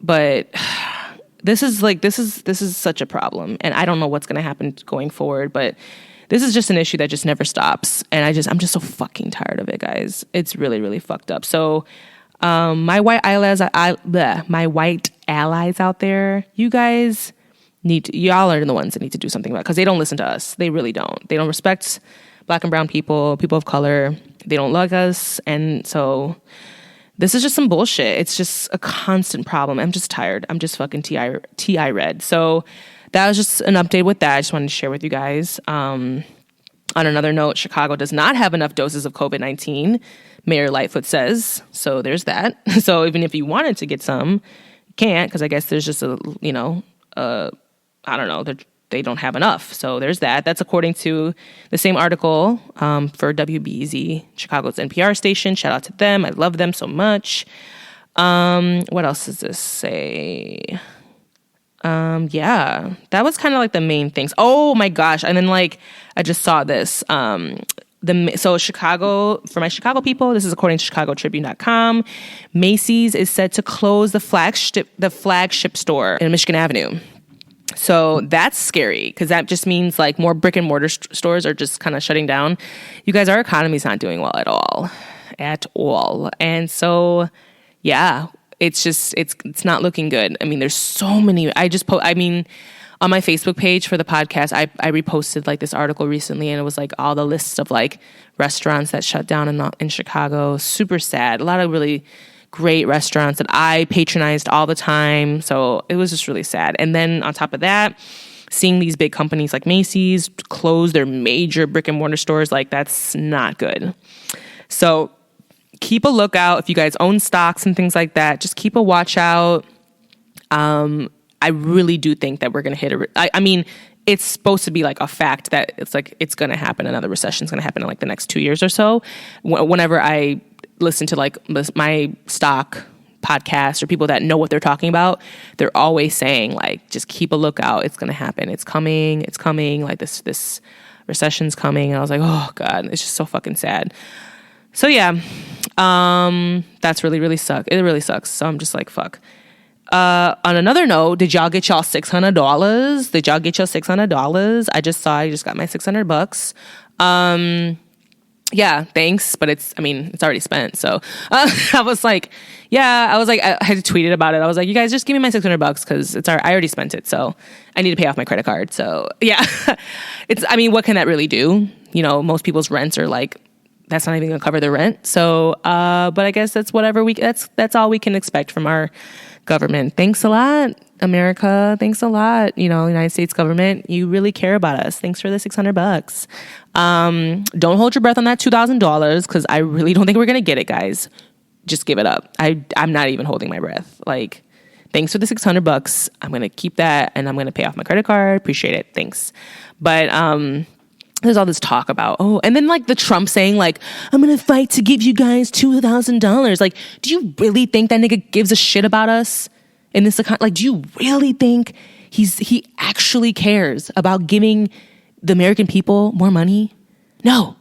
But this is such a problem. And I don't know what's going to happen going forward, but this is just an issue that just never stops. And I'm just so fucking tired of it, guys. It's really, really fucked up. So my white allies out there, you guys y'all are the ones that need to do something about it, because they don't listen to us. They really don't. They don't respect Black and brown people of color. They don't like us. And so this is just some bullshit. It's just a constant problem. I'm just tired. I'm just fucking TI red. So that was just an update with that. I just wanted to share with you guys. On another note, Chicago does not have enough doses of COVID-19, Mayor Lightfoot says. So there's that. So even if you wanted to get some, you can't, because I guess there's just I don't know, they don't have enough. So there's that. That's according to the same article for WBEZ, Chicago's NPR station. Shout out to them. I love them so much. What else does this say? Yeah, that was kind of like the main things. Oh my gosh. And then like, I just saw this. So Chicago, for my Chicago people, this is according to ChicagoTribune.com. Macy's is set to close the flagship store in Michigan Avenue. So that's scary, because that just means like more brick and mortar stores are just kind of shutting down. You guys, our economy's not doing well at all. And so, yeah, it's not looking good. I mean, there's so many, on my Facebook page for the podcast, I reposted like this article recently, and it was like all the lists of like restaurants that shut down in Chicago. Super sad. A lot of really great restaurants that I patronized all the time. So it was just really sad. And then on top of that, seeing these big companies like Macy's close their major brick and mortar stores, like that's not good. So keep a lookout. If you guys own stocks and things like that, just keep a watch out. I really do think that we're going to hit I mean, it's supposed to be like a fact that it's going to happen. Another recession is going to happen in like the next 2 years or so. Whenever I listen to like my stock podcast or people that know what they're talking about, they're always saying like, just keep a lookout. It's going to happen. It's coming. Like this recession's coming. And I was like, oh God, it's just so fucking sad. So yeah, that's really, really suck. It really sucks. So I'm just like, fuck. On another note, did y'all get y'all $600? I just got my $600. yeah, thanks, but it's already spent. So I was like, I had tweeted about it. I was like, you guys just give me my $600 because I already spent it. So I need to pay off my credit card. So yeah, what can that really do? You know, most people's rents are like, that's not even gonna cover their rent. So, but I guess that's that's all we can expect from our government. Thanks a lot, America. Thanks a lot. You know, United States government, you really care about us. Thanks for the $600. Don't hold your breath on that $2,000 because I really don't think we're going to get it, guys. Just give it up. I'm not even holding my breath. Like, thanks for the $600. I'm going to keep that and I'm going to pay off my credit card. Appreciate it. Thanks. But, there's all this talk about, and then like the Trump saying like, I'm going to fight to give you guys $2,000. Like, do you really think that nigga gives a shit about us in this economy? Like, do you really think he actually cares about giving the American people more money? No.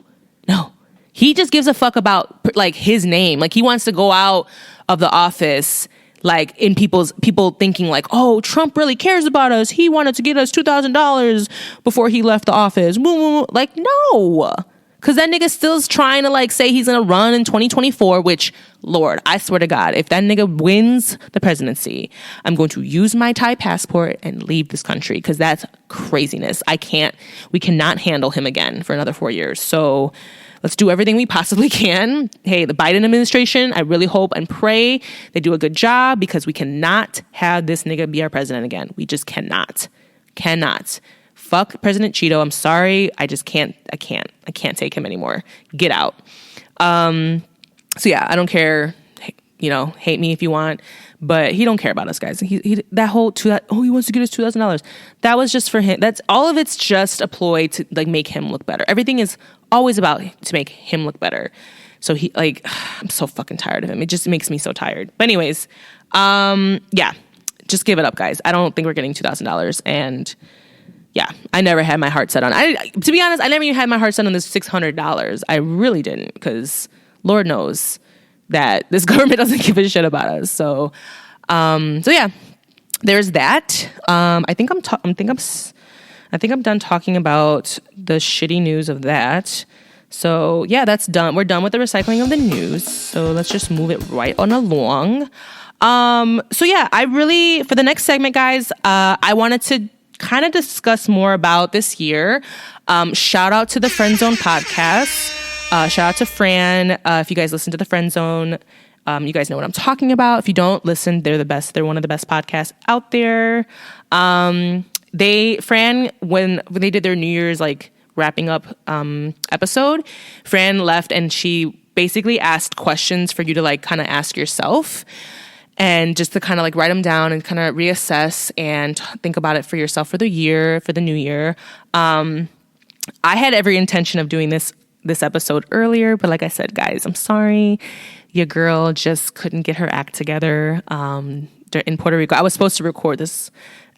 He just gives a fuck about like his name. Like he wants to go out of the office like in people thinking like, oh, Trump really cares about us. He wanted to get us $2,000 before he left the office. Like, no. Because that nigga still's trying to like say he's going to run in 2024, which, Lord, I swear to God, if that nigga wins the presidency, I'm going to use my Thai passport and leave this country because that's craziness. We cannot handle him again for another 4 years. So let's do everything we possibly can. Hey, the Biden administration, I really hope and pray they do a good job because we cannot have this nigga be our president again. We just cannot. Fuck President Cheeto. I'm sorry. I can't take him anymore. Get out. So yeah, I don't care. You know, hate me if you want, but he don't care about us, guys. He wants to get us $2,000. That was just for him. That's all of it's just a ploy to like make him look better. Everything is always about to make him look better. So he like, I'm so fucking tired of him. It just makes me so tired. But anyways, yeah, just give it up, guys. I don't think we're getting $2,000. And yeah, I never had my heart set on. To be honest, I never even had my heart set on this $600. I really didn't, because Lord knows that this government doesn't give a shit about us. So yeah, there's that. I think I'm done talking about the shitty news of that. So yeah, that's done. We're done with the recycling of the news. So let's just move it right on along. So yeah, for the next segment, guys, I wanted to kind of discuss more about this year. Shout out to the Friend Zone podcast. Shout out to Fran. If you guys listen to the Friend Zone, you guys know what I'm talking about. If you don't listen, they're the best. They're one of the best podcasts out there. Fran, when they did their New Year's like wrapping up episode, Fran left and she basically asked questions for you to like kind of ask yourself. And just to kind of like write them down and kind of reassess and think about it for yourself for the new year. I had every intention of doing this episode earlier, but like I said, guys, I'm sorry. Your girl just couldn't get her act together in Puerto Rico. I was supposed to record this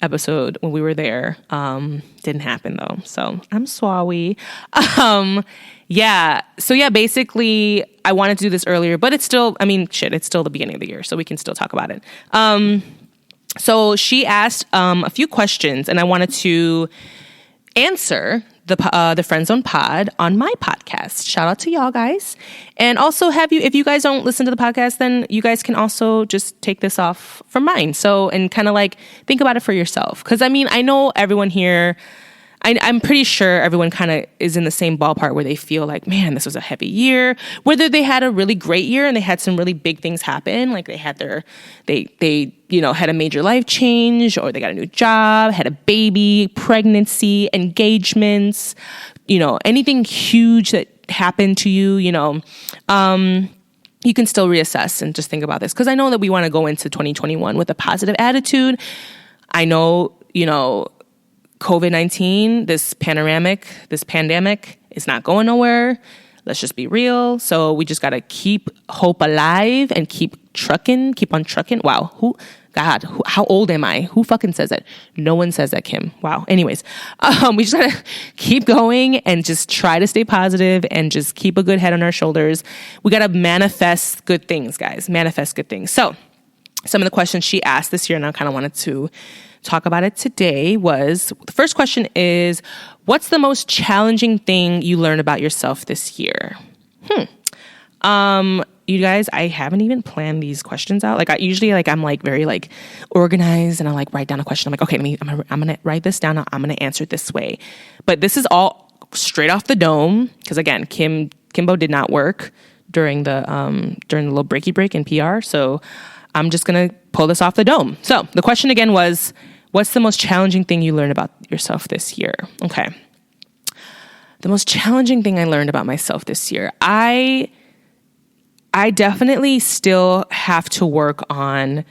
episode when we were there. Didn't happen though. So I'm sorry. Yeah. So yeah, basically I wanted to do this earlier, but it's still, it's still the beginning of the year, so we can still talk about it. So she asked a few questions and I wanted to answer the Friend Zone pod on my podcast. Shout out to y'all guys. And also if you guys don't listen to the podcast, then you guys can also just take this off from mine. So, and kind of like think about it for yourself. Cause I know everyone here, I'm pretty sure everyone kind of is in the same ballpark where they feel like, man, this was a heavy year. Whether they had a really great year and they had some really big things happen, like they had they had a major life change, or they got a new job, had a baby, pregnancy, engagements, anything huge that happened to you, you can still reassess and just think about this. Because I know that we want to go into 2021 with a positive attitude. I know, COVID-19, this pandemic is not going nowhere. Let's just be real. So we just got to keep hope alive and keep on trucking. Wow. How old am I? Who fucking says that? No one says that, Kim. Wow. Anyways, we just got to keep going and just try to stay positive and just keep a good head on our shoulders. We got to manifest good things, guys. Manifest good things. So some of the questions she asked this year, and I kind of wanted to talk about it today, was the first question is, what's the most challenging thing you learned about yourself this year? You guys, I haven't even planned these questions out. Like I usually I'm like very like organized and I like write down a question. I'm like, okay, I'm gonna write this down. I'm gonna answer it this way. But this is all straight off the dome because again, Kimbo did not work during the little breaky break in PR. So I'm just gonna pull this off the dome. So the question again was, what's the most challenging thing you learned about yourself this year? Okay. The most challenging thing I learned about myself this year. I definitely still have to work on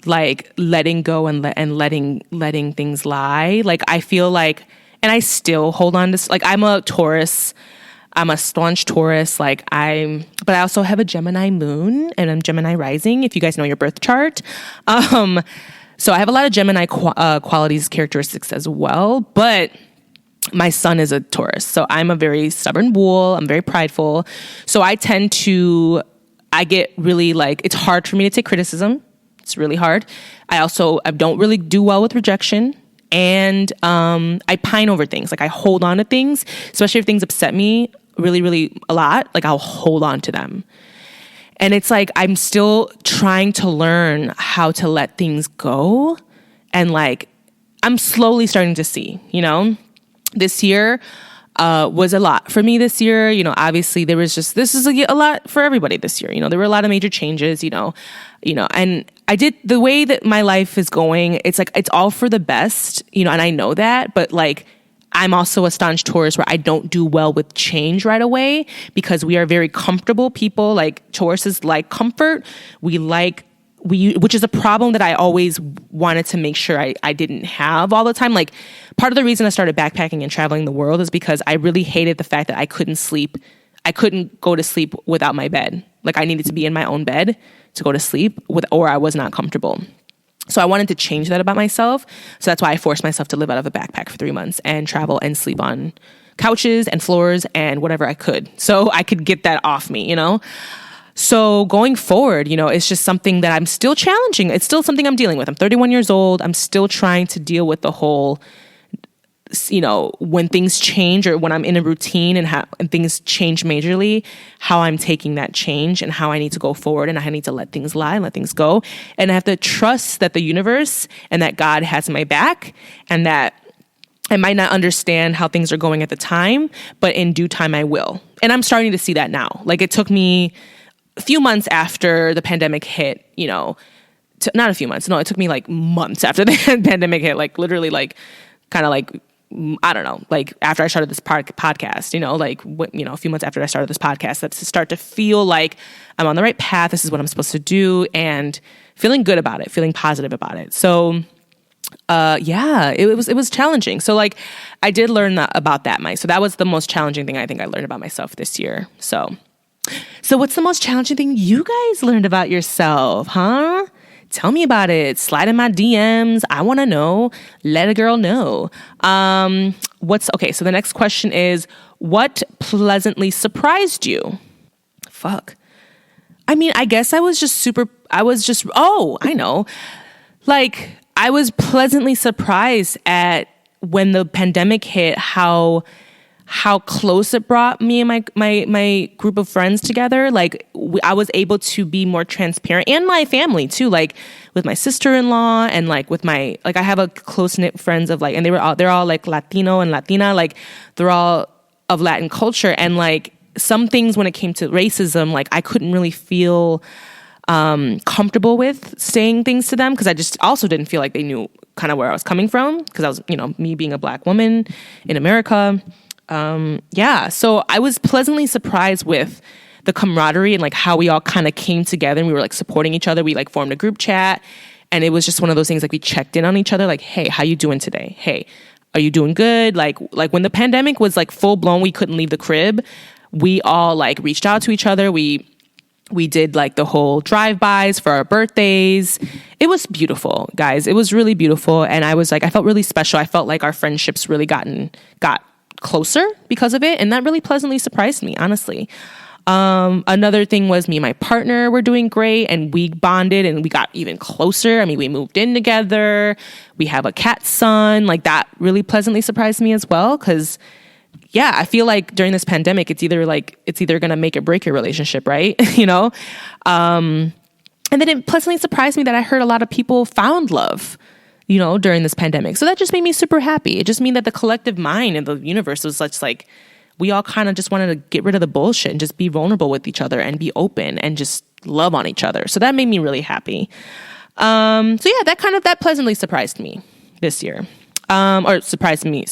like letting go and letting things lie. Like I feel like, and I still hold on to, like I'm a Taurus. I'm a staunch Taurus. But I also have a Gemini moon and I'm Gemini rising, if you guys know your birth chart. So I have a lot of Gemini qualities, characteristics as well, but my sun is a Taurus. So I'm a very stubborn bull. I'm very prideful. So I get really like, it's hard for me to take criticism. It's really hard. I don't really do well with rejection. And I pine over things. Like I hold on to things, especially if things upset me really, really a lot. Like I'll hold on to them. And it's like, I'm still trying to learn how to let things go. And like, I'm slowly starting to see, this year was a lot for me this year. Obviously there was this is a lot for everybody this year. There were a lot of major changes, and I did the way that my life is going. It's like, it's all for the best, and I know that, but like, I'm also a staunch Taurus where I don't do well with change right away because we are very comfortable people. Like Tauruses like comfort. Which is a problem that I always wanted to make sure I didn't have all the time. Like part of the reason I started backpacking and traveling the world is because I really hated the fact that I couldn't sleep. I couldn't go to sleep without my bed. Like I needed to be in my own bed to go to sleep or I was not comfortable. So I wanted to change that about myself. So that's why I forced myself to live out of a backpack for 3 months and travel and sleep on couches and floors and whatever I could. So I could get that off me, So going forward, it's just something that I'm still challenging. It's still something I'm dealing with. I'm 31 years old. I'm still trying to deal with the whole, when things change or when I'm in a routine and things change majorly, how I'm taking that change and how I need to go forward and I need to let things lie, let things go. And I have to trust that the universe and that God has my back and that I might not understand how things are going at the time, but in due time I will. And I'm starting to see that now. Like it took me a few months after the pandemic hit, not a few months. No, it took me like months after the pandemic hit, like literally like kind of like, I don't know, like after I started this podcast, a few months after I started this podcast, that's to start to feel like I'm on the right path. This is what I'm supposed to do and feeling good about it, feeling positive about it. So it was challenging. So like I did learn about that, so that was the most challenging thing I think I learned about myself this year. So what's the most challenging thing you guys learned about yourself, huh? Tell me about it. Slide in my DMs. I want to know. Let a girl know. So the next question is, what pleasantly surprised you? Fuck. I mean, I guess I know. Like, I was pleasantly surprised at when the pandemic hit, how close it brought me and my group of friends together. Like I was able to be more transparent, and my family too, like with my sister-in-law and like with I have a close-knit friends of and they're all like Latino and Latina, like they're all of Latin culture. And like some things when it came to racism, like I couldn't really feel comfortable with saying things to them because I just also didn't feel like they knew kind of where I was coming from because I was, me being a Black woman in America. So I was pleasantly surprised with the camaraderie and like how we all kind of came together and we were like supporting each other. We like formed a group chat and it was just one of those things like we checked in on each other like, hey, how you doing today? Hey, are you doing good? Like when the pandemic was like full blown, we couldn't leave the crib. We all like reached out to each other. We did like the whole drive-bys for our birthdays. It was beautiful, guys. It was really beautiful. And I was like, I felt really special. I felt like our friendships really got closer because of it. And that really pleasantly surprised me, honestly. Another thing was me and my partner were doing great and we bonded and we got even closer. I mean, we moved in together. We have a cat son. Like that really pleasantly surprised me as well. Cause yeah, I feel like during this pandemic, it's either going to make or break your relationship, right? You know? And then it pleasantly surprised me that I heard a lot of people found love, you know, during this pandemic. So that just made me super happy. It just means that the collective mind in the universe was such like, we all kind of just wanted to get rid of the bullshit and just be vulnerable with each other and be open and just love on each other. So that made me really happy. So yeah, that pleasantly surprised me this year. Or surprised me.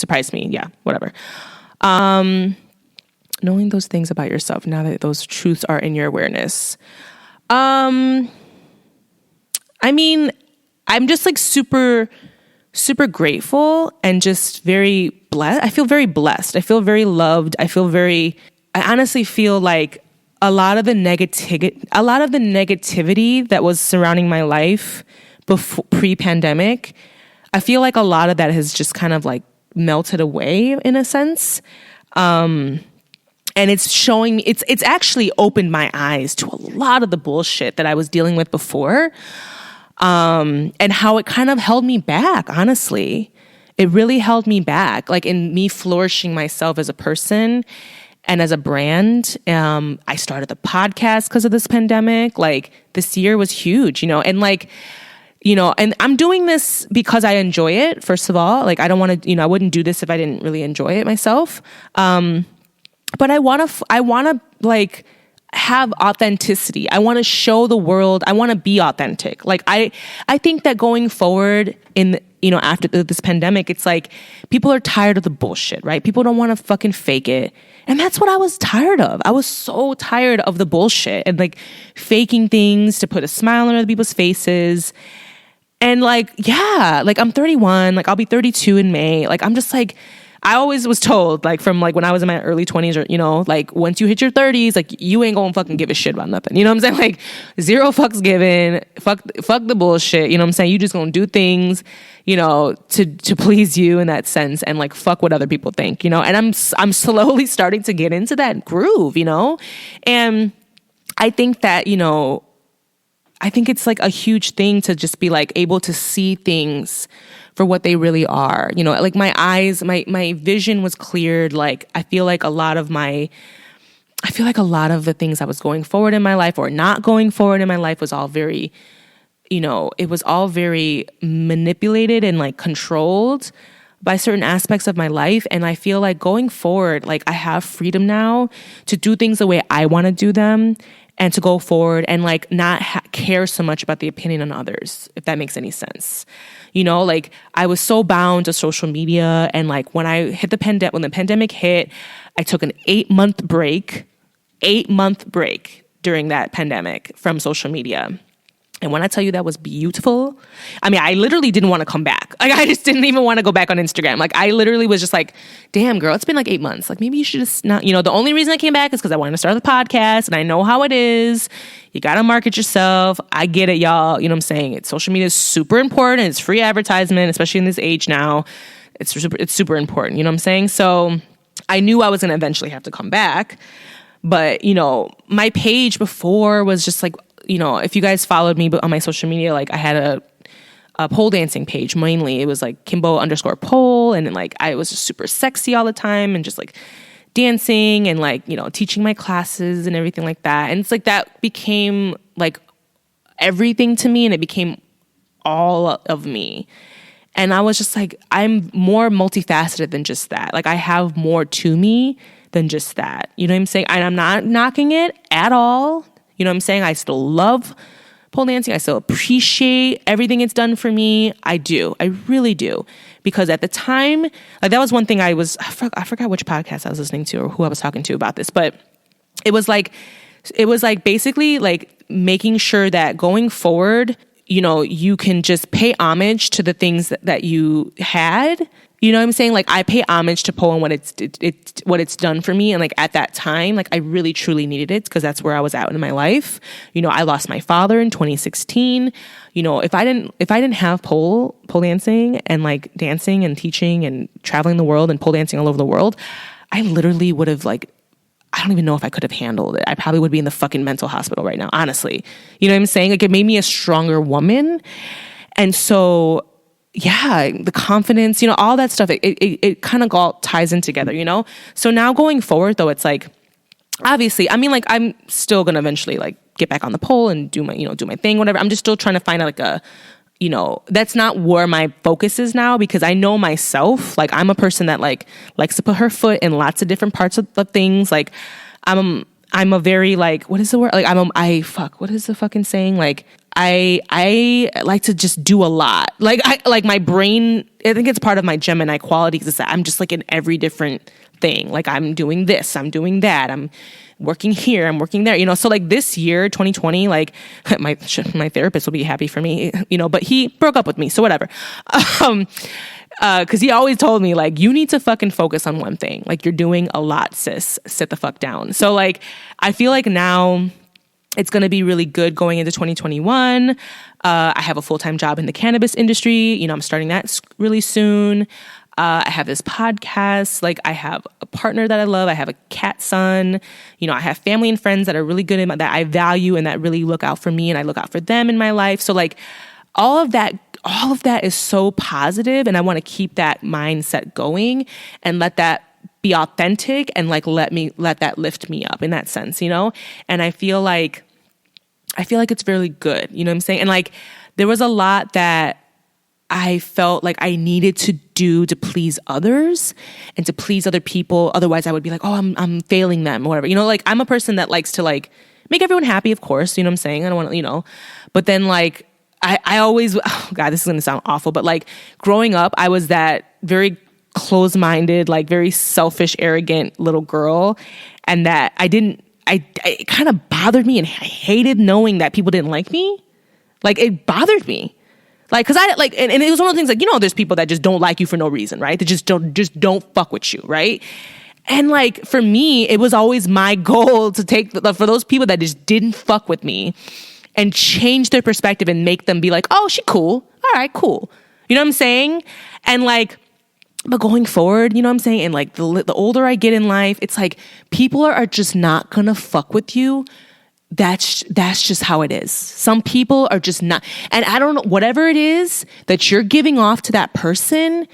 Yeah, whatever. Knowing those things about yourself now that those truths are in your awareness. I mean, I'm just like super grateful and just very blessed. I feel very blessed. I feel very loved. I honestly feel like a lot of the negativity that was surrounding my life before pre-pandemic, I feel like a lot of that has just kind of like melted away in a sense. And it's showing me, it's actually opened my eyes to a lot of the bullshit that I was dealing with before. And how it kind of held me back, honestly. It really held me back, like in me flourishing myself as a person and as a brand. I started the podcast because of this pandemic. Like this year was huge, you know, and like, you know, and I'm doing this because I enjoy it. First of all, like I don't want to, you know, I wouldn't do this if I didn't really enjoy it myself. But I want to like have authenticity. I want to show the world. I want to be authentic. Like I think that going forward in, you know, after this pandemic, it's like people are tired of the bullshit, right? People don't want to fucking fake it. And that's what I was tired of. I was so tired of the bullshit and like faking things to put a smile on other people's faces. And like, yeah, like I'm 31, like I'll be 32 in May. Like I'm just like, I always was told, like from like when I was in my early 20s or, you know, like once you hit your 30s, like you ain't gonna fucking give a shit about nothing. You know what I'm saying? Like zero fucks given, fuck the bullshit. You know what I'm saying? You just gonna do things, you know, to please you in that sense and like fuck what other people think, you know? And I'm slowly starting to get into that groove, you know? And I think that, you know, I think it's like a huge thing to just be like able to see things for what they really are. You know, like my eyes, my vision was cleared. Like I feel like a lot of the things I was going forward in my life or not going forward in my life was all very, you know, it was all very manipulated and like controlled by certain aspects of my life. And I feel like going forward, like I have freedom now to do things the way I want to do them and to go forward and like not care so much about the opinion on others, if that makes any sense. You know, like I was so bound to social media, and like when the pandemic hit, I took an 8-month break during that pandemic from social media. And when I tell you that was beautiful, I mean, I literally didn't want to come back. Like, I just didn't even want to go back on Instagram. Like, I literally was just like, damn, girl, it's been like 8 months. Like, maybe you should just not, you know, the only reason I came back is because I wanted to start the podcast and I know how it is. You got to market yourself. I get it, y'all. You know what I'm saying? Social media is super important. It's free advertisement, especially in this age now. It's super important. You know what I'm saying? So I knew I was going to eventually have to come back. But, you know, my page before was just like, you know, if you guys followed me on my social media, like I had a pole dancing page mainly. It was like Kimbo_pole. And then like I was just super sexy all the time and just like dancing and like, you know, teaching my classes and everything like that. And it's like that became like everything to me, and it became all of me. And I was just like, I'm more multifaceted than just that. Like I have more to me than just that. You know what I'm saying? And I'm not knocking it at all. You know what I'm saying? I still love pole dancing. I still appreciate everything it's done for me. I do. I really do. Because at the time, like that was one thing I forgot which podcast I was listening to or who I was talking to about this, but it was like basically like making sure that going forward, you know, you can just pay homage to the things that you had. You know what I'm saying? Like I pay homage to pole and what it's done for me. And like at that time, like I really truly needed it because that's where I was at in my life. You know, I lost my father in 2016. You know, if I didn't have pole dancing and like dancing and teaching and traveling the world and pole dancing all over the world, I literally would have like, I don't even know if I could have handled it. I probably would be in the fucking mental hospital right now, honestly. You know what I'm saying? Like it made me a stronger woman. And so, yeah, the confidence, you know, all that stuff, it kind of all ties in together, you know? So now going forward though, it's like, obviously, I mean, like, I'm still going to eventually like get back on the pole and do my thing, whatever. I'm just still trying to find out like a, you know, that's not where my focus is now, because I know myself, like, I'm a person that like likes to put her foot in lots of different parts of things. Like, I'm a very like, what is the word? Like, what is the fucking saying? Like, I like to just do a lot. Like, my brain, I think it's part of my Gemini qualities is that I'm just like in every different thing. Like, I'm doing this, I'm doing that, I'm working here, I'm working there, you know? So like this year, 2020, like my therapist will be happy for me, you know, but he broke up with me. So whatever. Cause he always told me like, you need to fucking focus on one thing. Like, you're doing a lot, sis, sit the fuck down. So like, I feel like now it's going to be really good going into 2021. I have a full-time job in the cannabis industry. You know, I'm starting that really soon. I have this podcast. Like, I have a partner that I love. I have a cat son. You know, I have family and friends that are really good that I value and that really look out for me, and I look out for them in my life. So like, all of that is so positive, and I want to keep that mindset going and let that be authentic and like let that lift me up in that sense, you know? And I feel like it's really good, you know what I'm saying? And like, there was a lot that I felt like I needed to do to please others and to please other people. Otherwise I would be like, oh, I'm failing them or whatever. You know, like, I'm a person that likes to like make everyone happy, of course, you know what I'm saying? I don't want to, you know, but then like, I always, oh God, this is going to sound awful, but like growing up, I was that very closed-minded, like very selfish, arrogant little girl. And that it kind of bothered me, and I hated knowing that people didn't like me. Like, it bothered me. Like, cause I like, and it was one of the things like, you know, there's people that just don't like you for no reason, right? They just don't fuck with you, right? And like, for me, it was always my goal to take for those people that just didn't fuck with me and change their perspective and make them be like, oh, she cool. All right, cool. You know what I'm saying? And like, but going forward, you know what I'm saying? And like, the older I get in life, it's like, people are just not gonna fuck with you. That's just how it is. Some people are just not, and I don't know, whatever it is that you're giving off to that person,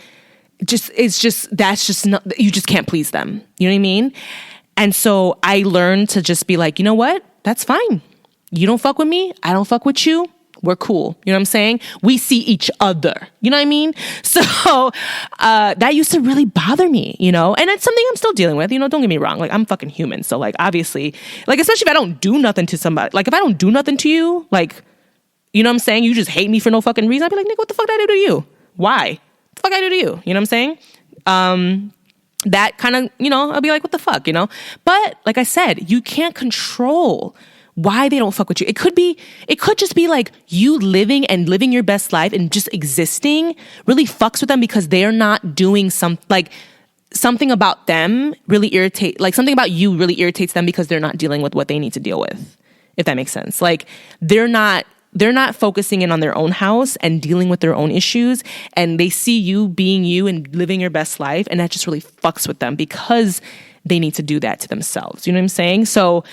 that's just not, you just can't please them. You know what I mean? And so I learned to just be like, you know what? That's fine. You don't fuck with me. I don't fuck with you. We're cool. You know what I'm saying? We see each other. You know what I mean? So that used to really bother me, you know? And it's something I'm still dealing with. You know, don't get me wrong. Like, I'm fucking human. So like, obviously, like, especially if I don't do nothing to somebody. Like, if I don't do nothing to you, like, you know what I'm saying? You just hate me for no fucking reason. I'd be like, nigga, what the fuck did I do to you? Why? What the fuck did I do to you? You know what I'm saying? That kind of, you know, I'll be like, what the fuck, you know? But like I said, you can't control why they don't fuck with you. It could just be like you living your best life and just existing really fucks with them because they're not doing something about them really something about you really irritates them because they're not dealing with what they need to deal with. If that makes sense. Like, they're not focusing in on their own house and dealing with their own issues, and they see you being you and living your best life, and that just really fucks with them because they need to do that to themselves. You know what I'm saying? So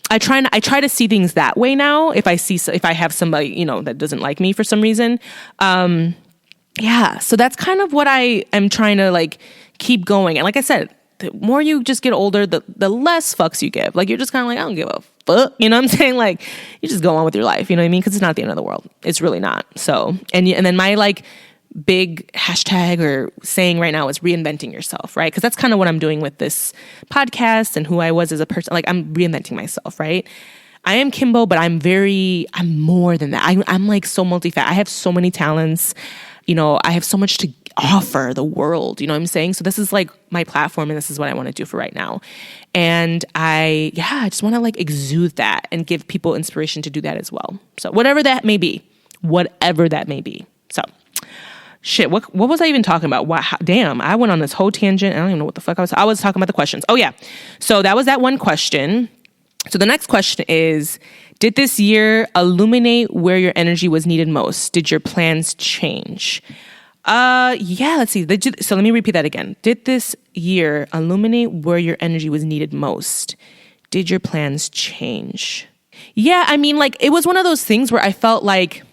I try to see things that way now. If I have somebody, you know, that doesn't like me for some reason. Yeah. So that's kind of what I am trying to like keep going. And like I said, the more you just get older, the less fucks you give. Like, you're just kind of like, I don't give a fuck. You know what I'm saying? Like, you just go on with your life. You know what I mean? Because it's not the end of the world. It's really not. So, and then my like big hashtag or saying right now is reinventing yourself, right? Because that's kind of what I'm doing with this podcast and who I was as a person. Like, I'm reinventing myself, right? I am Kimbo, but I'm more than that. I'm like so multi-faceted. I have so many talents. You know, I have so much to offer the world. You know what I'm saying? So this is like my platform, and this is what I want to do for right now. And I just want to like exude that and give people inspiration to do that as well. So whatever that may be. So shit, what was I even talking about? Damn, I went on this whole tangent. I don't even know what the fuck I was talking about the questions. Oh yeah. So that was that one question. So the next question is, did this year illuminate where your energy was needed most? Did your plans change? Yeah, let's see. So let me repeat that again. Did this year illuminate where your energy was needed most? Did your plans change? Yeah, I mean, like, it was one of those things where I felt like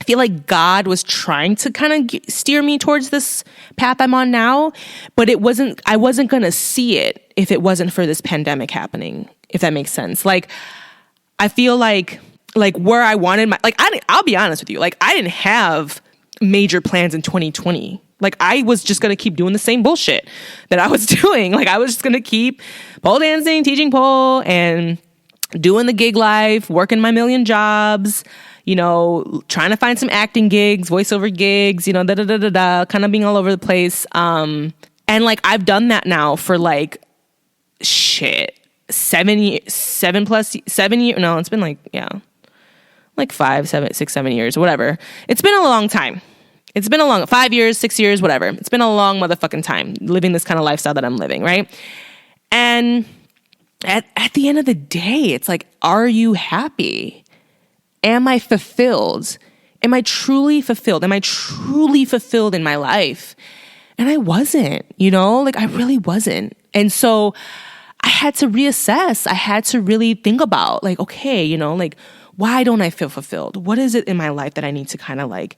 feel like God was trying to kind of steer me towards this path I'm on now, but I wasn't going to see it if it wasn't for this pandemic happening, if that makes sense. Like, I feel like where I wanted I'll be honest with you, like, I didn't have major plans in 2020. Like, I was just going to keep doing the same bullshit that I was doing. Like, I was just going to keep pole dancing, teaching pole, and doing the gig life, working my million jobs, you know, trying to find some acting gigs, voiceover gigs, you know, kind of being all over the place. And like, I've done that now for like, 7 years. No, it's been like, yeah, like 6, 7 years, whatever. It's been a long time. 5 years, 6 years, whatever. It's been a long motherfucking time living this kind of lifestyle that I'm living, right? And at the end of the day, it's like, are you happy? Am I fulfilled? Am I truly fulfilled? Am I truly fulfilled in my life? And I wasn't, you know, like, I really wasn't. And so I had to reassess. I had to really think about, like, okay, you know, like, why don't I feel fulfilled? What is it in my life that I need to kind of like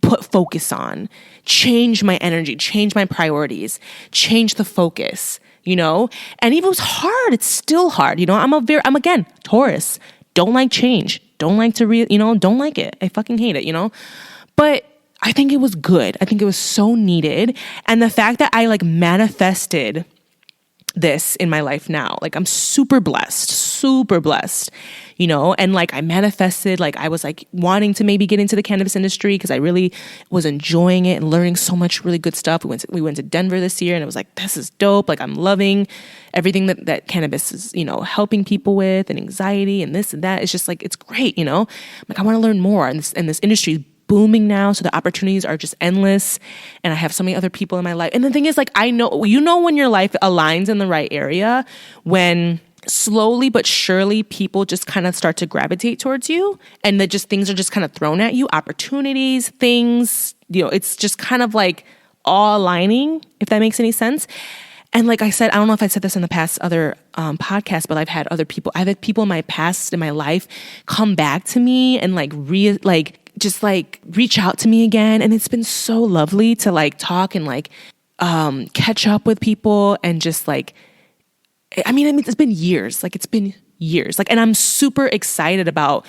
put focus on, change my energy, change my priorities, change the focus, you know? And even it was hard. It's still hard. You know, I'm again, Taurus, don't like change, don't like to don't like it. I fucking hate it, you know? But I think it was good. I think it was so needed. And the fact that I like manifested this in my life now, like, I'm super blessed, you know, and like, I manifested, like, I was like wanting to maybe get into the cannabis industry because I really was enjoying it and learning so much really good stuff. We went to Denver this year, and it was like, this is dope. Like, I'm loving everything that cannabis is, you know, helping people with, and anxiety and this and that. It's just like, it's great, you know, like, I want to learn more, and this industry is booming now, so the opportunities are just endless, and I have so many other people in my life. And the thing is, like, I know, you know, when your life aligns in the right area, when slowly but surely people just kind of start to gravitate towards you, and that just things are just kind of thrown at you, opportunities, things, you know, it's just kind of like all aligning, if that makes any sense. And like I said, I don't know if I said this in the past other podcasts, but I've had people in my past, in my life, come back to me and just like reach out to me again. And it's been so lovely to like talk and like catch up with people, and just like, I mean, it's been years. Like, and I'm super excited about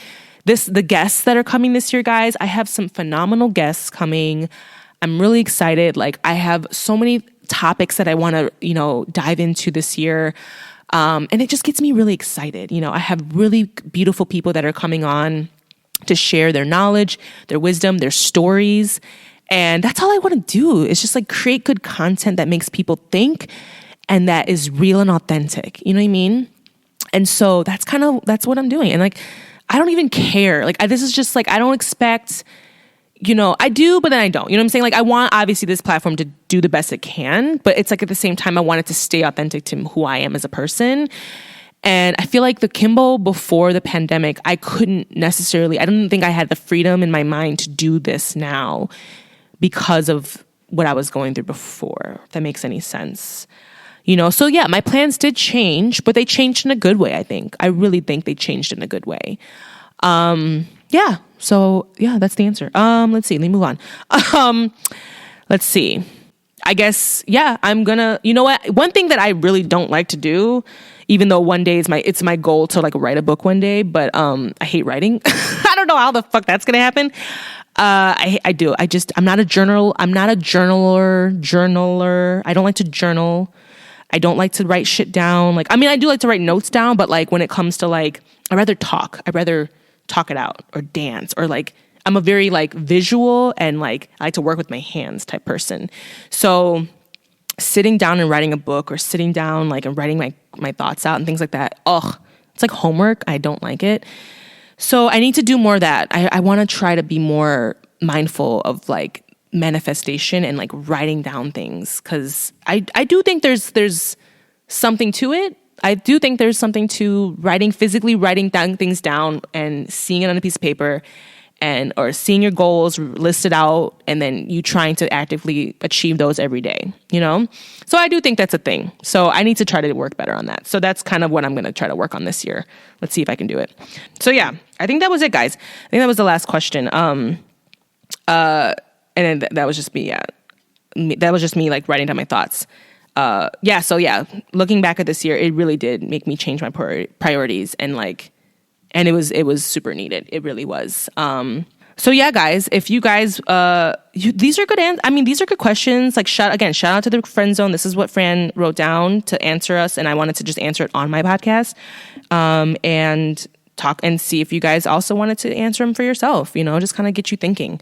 the guests that are coming this year, guys. I have some phenomenal guests coming. I'm really excited. Like, I have so many topics that I want to, you know, dive into this year. And it just gets me really excited. You know, I have really beautiful people that are coming on to share their knowledge, their wisdom, their stories. And that's all I want to do, is just like create good content that makes people think and that is real and authentic. You know what I mean? And so that's what I'm doing. And like, I don't even care. Like, this is just like, I don't expect, you know, I do, but then I don't. You know what I'm saying? Like, I want, obviously, this platform to do the best it can, but it's like, at the same time, I want it to stay authentic to who I am as a person. And I feel like the Kimbo before the pandemic, I didn't think I had the freedom in my mind to do this now because of what I was going through before, if that makes any sense. You know, so yeah, my plans did change, but they changed in a good way, I think. I really think they changed in a good way. Yeah. So yeah, that's the answer. Let's see. Let me move on. Let's see. I guess, yeah, you know what? One thing that I really don't like to do, even though one day it's my goal to like write a book one day, but I hate writing. I don't know how the fuck that's going to happen. I do. I'm not a journaler. I don't like to journal. I don't like to write shit down. Like, I mean, I do like to write notes down, but like when it comes to like, I'd rather talk it out or dance, or like, I'm a very like visual and like, I like to work with my hands type person. So sitting down and writing a book, or sitting down like and writing my thoughts out and things like that, it's like homework. I don't like it. So I need to do more of that. I want to try to be more mindful of like manifestation and like writing down things, because I do think there's something to it. I do think there's something to physically writing down things down and seeing it on a piece of paper, or seeing your goals listed out, and then you trying to actively achieve those every day, you know? So I do think that's a thing. So I need to try to work better on that. So that's kind of what I'm going to try to work on this year. Let's see if I can do it. So yeah, I think that was it, guys. I think that was the last question. And then that was just me. Yeah, that was just me like writing down my thoughts. Looking back at this year, it really did make me change my priorities, and it was super needed. It really was. So yeah, guys, if you guys, these are good. These are good questions. Like shout out to the friend zone. This is what Fran wrote down to answer us, and I wanted to just answer it on my podcast, and talk and see if you guys also wanted to answer them for yourself. Just kind of get you thinking.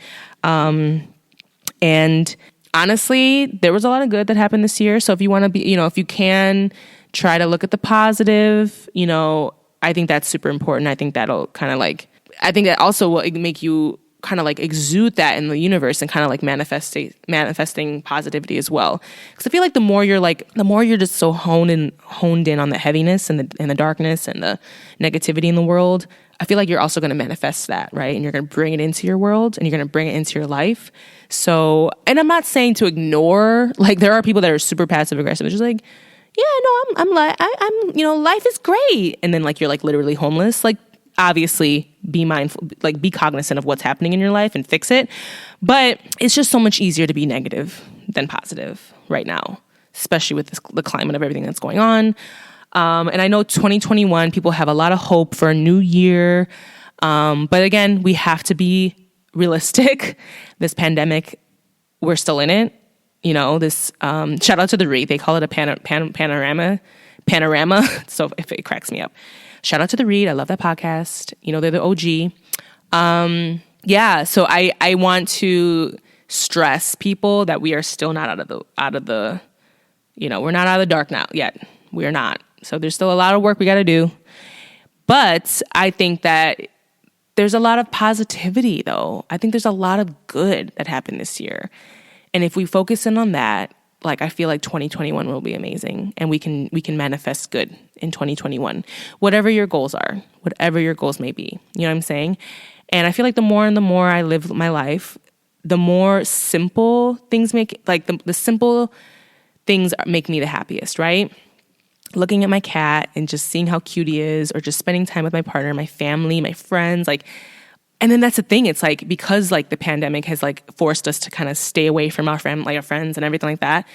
And honestly, there was a lot of good that happened this year. So if you want to be, if you can try to look at the positive, I think that's super important. I think that'll kind of I think that also will make you kind of exude that in the universe and kind of manifesting positivity as well. Because I feel like the more you're just so honed in on the heaviness and the darkness and the negativity in the world, I feel like you're also going to manifest that, right? And you're going to bring it into your world and you're going to bring it into your life. So, and I'm not saying to ignore, there are people that are super passive aggressive. It's just I'm life is great. And then you're literally homeless. Obviously be mindful, be cognizant of what's happening in your life and fix it. But it's just so much easier to be negative than positive right now, especially with the climate of everything that's going on. And I know 2021, people have a lot of hope for a new year. But again, we have to be realistic. This pandemic, we're still in it. This, shout out to the REIT. They call it a panorama. So if it cracks me up. Shout out to the REIT. I love that podcast. They're the OG. So I want to stress people that we are still not out of the, we're not out of the dark now yet. We're not. So there's still a lot of work we got to do. But I think that there's a lot of positivity, though. I think there's a lot of good that happened this year. And if we focus in on that, I feel like 2021 will be amazing. And we can manifest good in 2021. Whatever your goals are, whatever your goals may be. You know what I'm saying? And I feel like the more I live my life, the more simple things make, the simple things make me the happiest, right? Looking at my cat and just seeing how cute he is, or just spending time with my partner, my family, my friends, and then that's the thing. It's because the pandemic has forced us to kind of stay away from our friends and everything like that.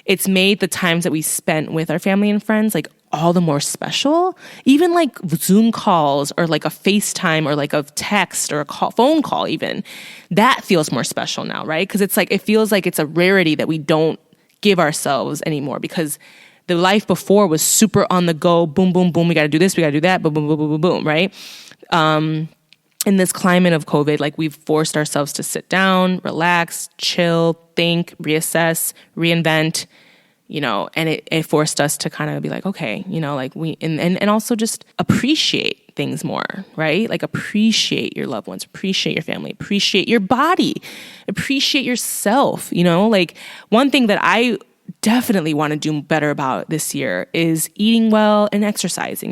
It's made the times that we spent with our family and friends all the more special. Even Zoom calls or a FaceTime or a text or phone call, even that feels more special now, right? Because it's it feels like it's a rarity that we don't give ourselves anymore, because the life before was super on the go, boom, boom, boom. We got to do this, we got to do that, boom, boom, boom, boom, boom, boom, right? In this climate of COVID, we've forced ourselves to sit down, relax, chill, think, reassess, reinvent, and it forced us to kind of be okay, we, and also just appreciate things more, right? Appreciate your loved ones, appreciate your family, appreciate your body, appreciate yourself, one thing that I definitely want to do better about this year is eating well and exercising,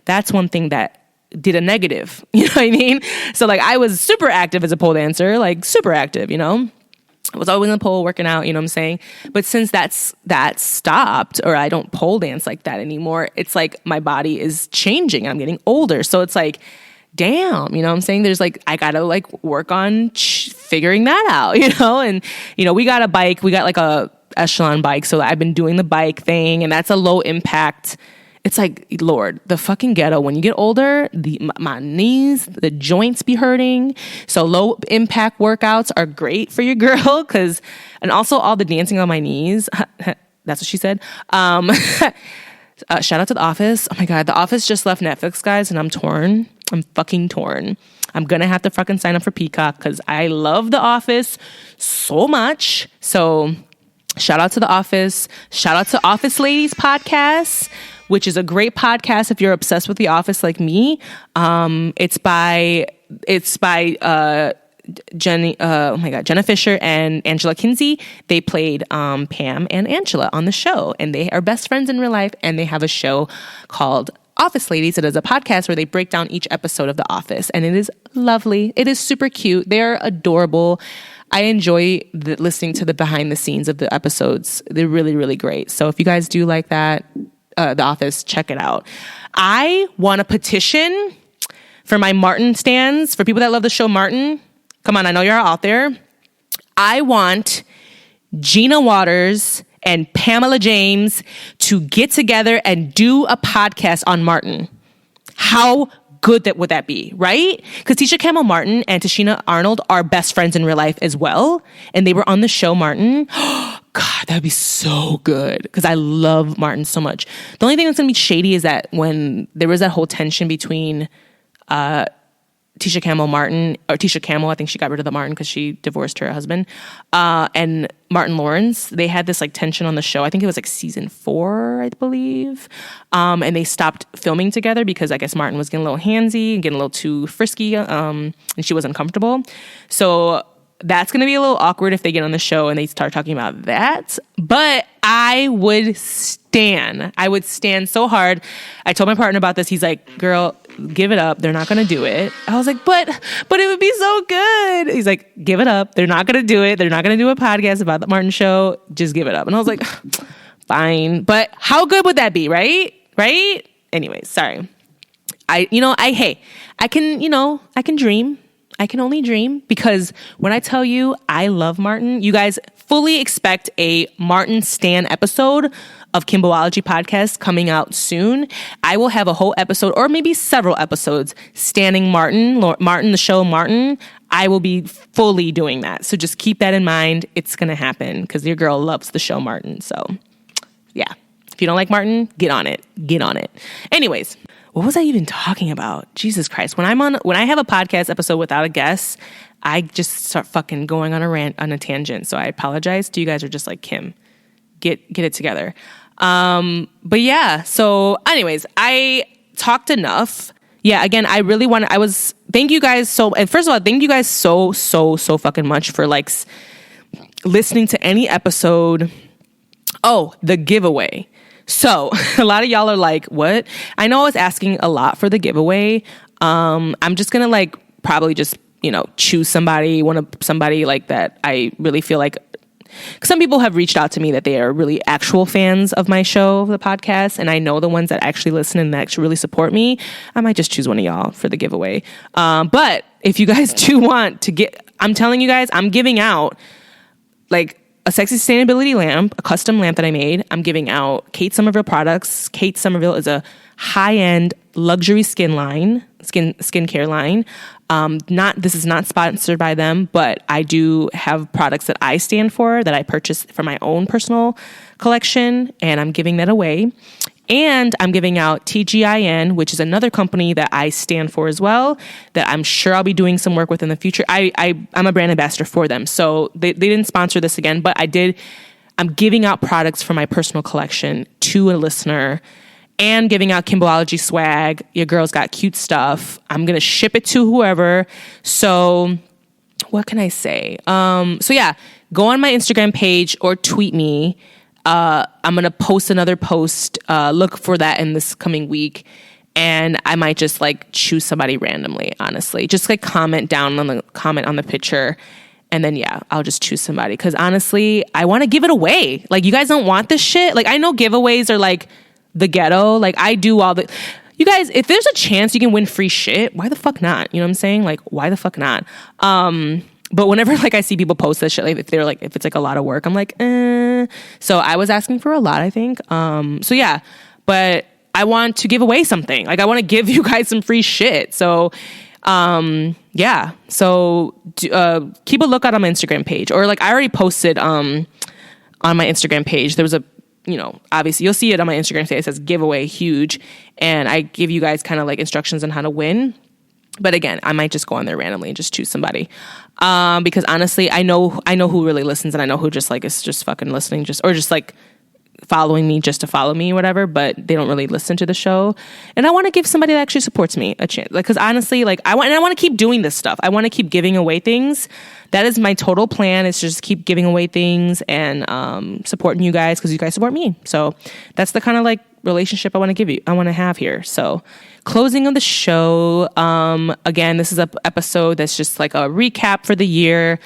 that's one thing that did a negative, you know what I mean? So I was super active as a pole dancer, super active, I was always in the pole working out, you know what I'm saying? But since that stopped, or I don't pole dance like that anymore, it's my body is changing and I'm getting older. So it's damn, you know what I'm saying? There's I gotta work on figuring that out, and, we got a bike, we got a echelon bike. So I've been doing the bike thing, and that's a low impact. It's Lord, the fucking ghetto. When you get older, my knees, the joints be hurting. So low impact workouts are great for your girl, and also all the dancing on my knees. That's what she said. Shout out to The Office. Oh my God, The Office just left Netflix, guys, and I'm torn. I'm fucking torn. I'm gonna have to fucking sign up for Peacock because I love The Office so much. So shout out to The Office. Shout out to Office Ladies podcast, which is a great podcast if you're obsessed with The Office like me. It's by Jenna Fisher and Angela Kinsey. They played Pam and Angela on the show, and they are best friends in real life, and they have a show called Office Ladies. It is a podcast where they break down each episode of The Office, and it is lovely. It is super cute. They're adorable. I enjoy listening to the behind the scenes of the episodes. They're really, really great. So if you guys do like that, The Office, check it out. I want a petition for my Martin stans, for people that love the show Martin. Come on, I know you're out there. I want Gina Waters and Pamela James to get together and do a podcast on Martin. How good would that be, right? Because Tisha Campbell Martin and Tashina Arnold are best friends in real life as well. And they were on the show Martin. God, that would be so good. Because I love Martin so much. The only thing that's going to be shady is that when there was that whole tension between Tisha Campbell Martin, or Tisha Campbell, I think she got rid of the Martin because she divorced her husband, and Martin Lawrence, they had this like tension on the show. I think it was like season 4, I believe. And they stopped filming together because I guess Martin was getting a little handsy and getting a little too frisky, and she was uncomfortable. So that's going to be a little awkward if they get on the show and they start talking about that. But I would stand so hard. I told my partner about this. He's like, girl, give it up. They're not going to do it. I was like, but it would be so good. He's like, give it up. They're not going to do it. They're not going to do a podcast about the Martin show. Just give it up. And I was like, fine. But how good would that be? Right? Anyways, sorry. I can dream. I can only dream, because when I tell you I love Martin, you guys fully expect a Martin Stan episode of Kimbology podcast coming out soon. I will have a whole episode, or maybe several episodes, standing Martin, the show Martin. I will be fully doing that. So just keep that in mind. It's going to happen because your girl loves the show Martin. So yeah, if you don't like Martin, get on it. Anyways. What was I even talking about? Jesus Christ. When I have a podcast episode without a guest, I just start fucking going on a rant, on a tangent. So I apologize to you guys. Are just like, Kim, get it together. But yeah. So anyways, I talked enough. Yeah. Again, thank you guys first of all, thank you guys so fucking much for like listening to any episode. Oh, the giveaway. So a lot of y'all are like, what? I know I was asking a lot for the giveaway. I'm just going to like probably just, choose somebody like that I really feel like. Some people have reached out to me that they are really actual fans of my show, the podcast. And I know the ones that actually listen and that actually really support me. I might just choose one of y'all for the giveaway. But if you guys do want to I'm telling you guys, I'm giving out like a sexy sustainability lamp, a custom lamp that I made. I'm giving out Kate Somerville products. Kate Somerville is a high-end luxury skincare line. This is not sponsored by them, but I do have products that I stand for, that I purchased for my own personal collection, and I'm giving that away. And I'm giving out TGIN, which is another company that I stand for as well, that I'm sure I'll be doing some work with in the future. I'm a brand ambassador for them. So they didn't sponsor this again, but I'm giving out products from my personal collection to a listener, and giving out Kimbology swag. Your girl's got cute stuff. I'm going to ship it to whoever. So what can I say? So yeah, go on my Instagram page or tweet me. I'm going to post another post. Look for that in this coming week. And I might just like choose somebody randomly, honestly. Just like comment on the picture. And then, yeah, I'll just choose somebody. Because honestly, I want to give it away. Like, you guys don't want this shit. Like, I know giveaways are like the ghetto. Like, I do all the... You guys, if there's a chance you can win free shit, why the fuck not? You know what I'm saying? Like, why the fuck not? But whenever like I see people post this shit, like if it's like a lot of work, I'm like, So I was asking for a lot, I think. So yeah, but I want to give away something. Like, I want to give you guys some free shit. So, yeah. So keep a lookout on my Instagram page, or like I already posted on my Instagram page. There was a, obviously you'll see it on my Instagram page. It says giveaway huge, and I give you guys kind of like instructions on how to win. But again, I might just go on there randomly and just choose somebody. Because honestly, I know who really listens, and I know who just like is just fucking listening, or just like following me just to follow me or whatever, but they don't really listen to the show. And I want to give somebody that actually supports me a chance. Like, cause honestly, like I want to keep doing this stuff. I want to keep giving away things. That is my total plan, is to just keep giving away things and, supporting you guys, cause you guys support me. So that's the kind of like relationship I want to have here. So closing of the show. Again, this is an episode that's just like a recap for the year.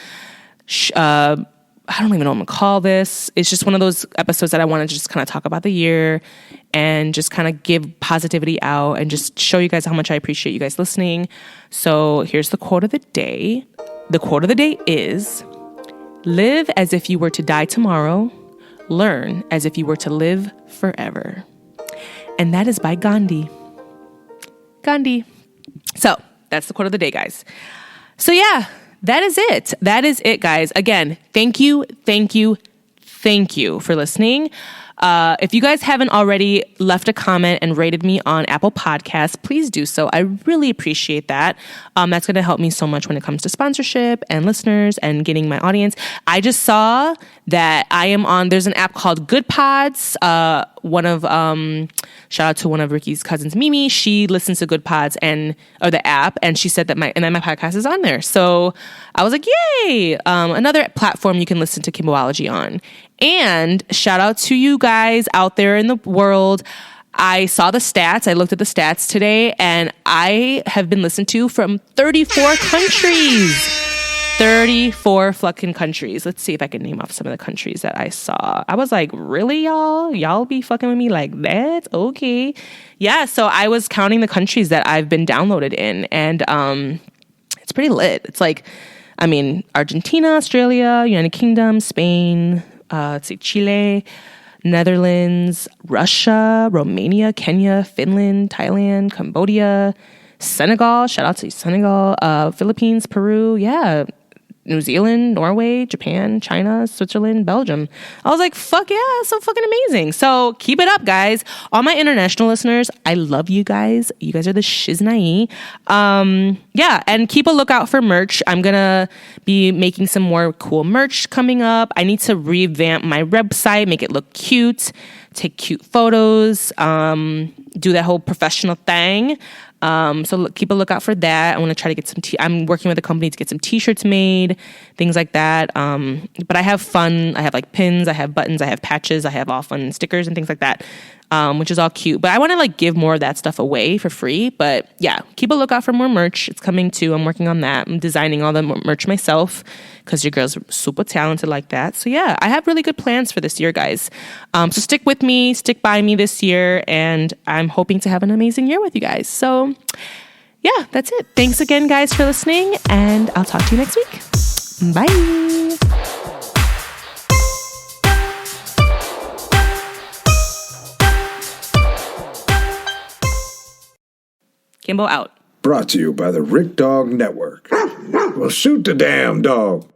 I don't even know what I'm gonna call this. It's just one of those episodes that I want to just kind of talk about the year and just kind of give positivity out and just show you guys how much I appreciate you guys listening. So here's the quote of the day. the quote of the day is, live as if you were to die tomorrow, learn as if you were to live forever. And that is by Gandhi. Gandhi. So that's the quote of the day, guys. So yeah, that is it. That is it, guys. Again, thank you for listening. If you guys haven't already left a comment and rated me on Apple Podcasts, please do so. I really appreciate that. That's going to help me so much when it comes to sponsorship and listeners and getting my audience. I just saw that I am on, there's an app called Good Pods. Shout out to one of Ricky's cousins, Mimi. She listens to Good Pods or the app, and she said that my podcast is on there. So I was like, yay! Another platform you can listen to Kimbology on. And shout out to you guys out there in the world. I saw the stats. I looked at the stats today, and I have been listened to from 34 countries. 34 fucking countries. Let's see if I can name off some of the countries that I saw. I was like, really, y'all? Y'all be fucking with me like that? Okay. Yeah, so I was counting the countries that I've been downloaded in, and it's pretty lit. It's like, Argentina, Australia, United Kingdom, Spain, let's see, Chile, Netherlands, Russia, Romania, Kenya, Finland, Thailand, Cambodia, Senegal, shout out to Senegal, Philippines, Peru, yeah, New Zealand, Norway, Japan, China, Switzerland, Belgium. I was like, fuck yeah, so fucking amazing. So keep it up, guys. All my international listeners, I love you guys. You guys are the shiznai. Yeah, and keep a lookout for merch. I'm going to be making some more cool merch coming up. I need to revamp my website, make it look cute, take cute photos, do that whole professional thing. So keep a lookout for that. I want to try to get I'm working with a company to get some t-shirts made, things like that. But I have fun. I have like pins, I have buttons, I have patches, I have all fun stickers and things like that, which is all cute. But I want to like give more of that stuff away for free. But yeah, keep a lookout for more merch. It's coming too. I'm working on that. I'm designing all the merch myself because your girl's super talented like that. So yeah, I have really good plans for this year, guys. So stick with me, stick by me this year, and I'm hoping to have an amazing year with you guys. So yeah, that's it. Thanks again, guys, for listening, and I'll talk to you next week. Bye. Kimbo out. Brought to you by the Rick Dog Network. Well, shoot the damn dog.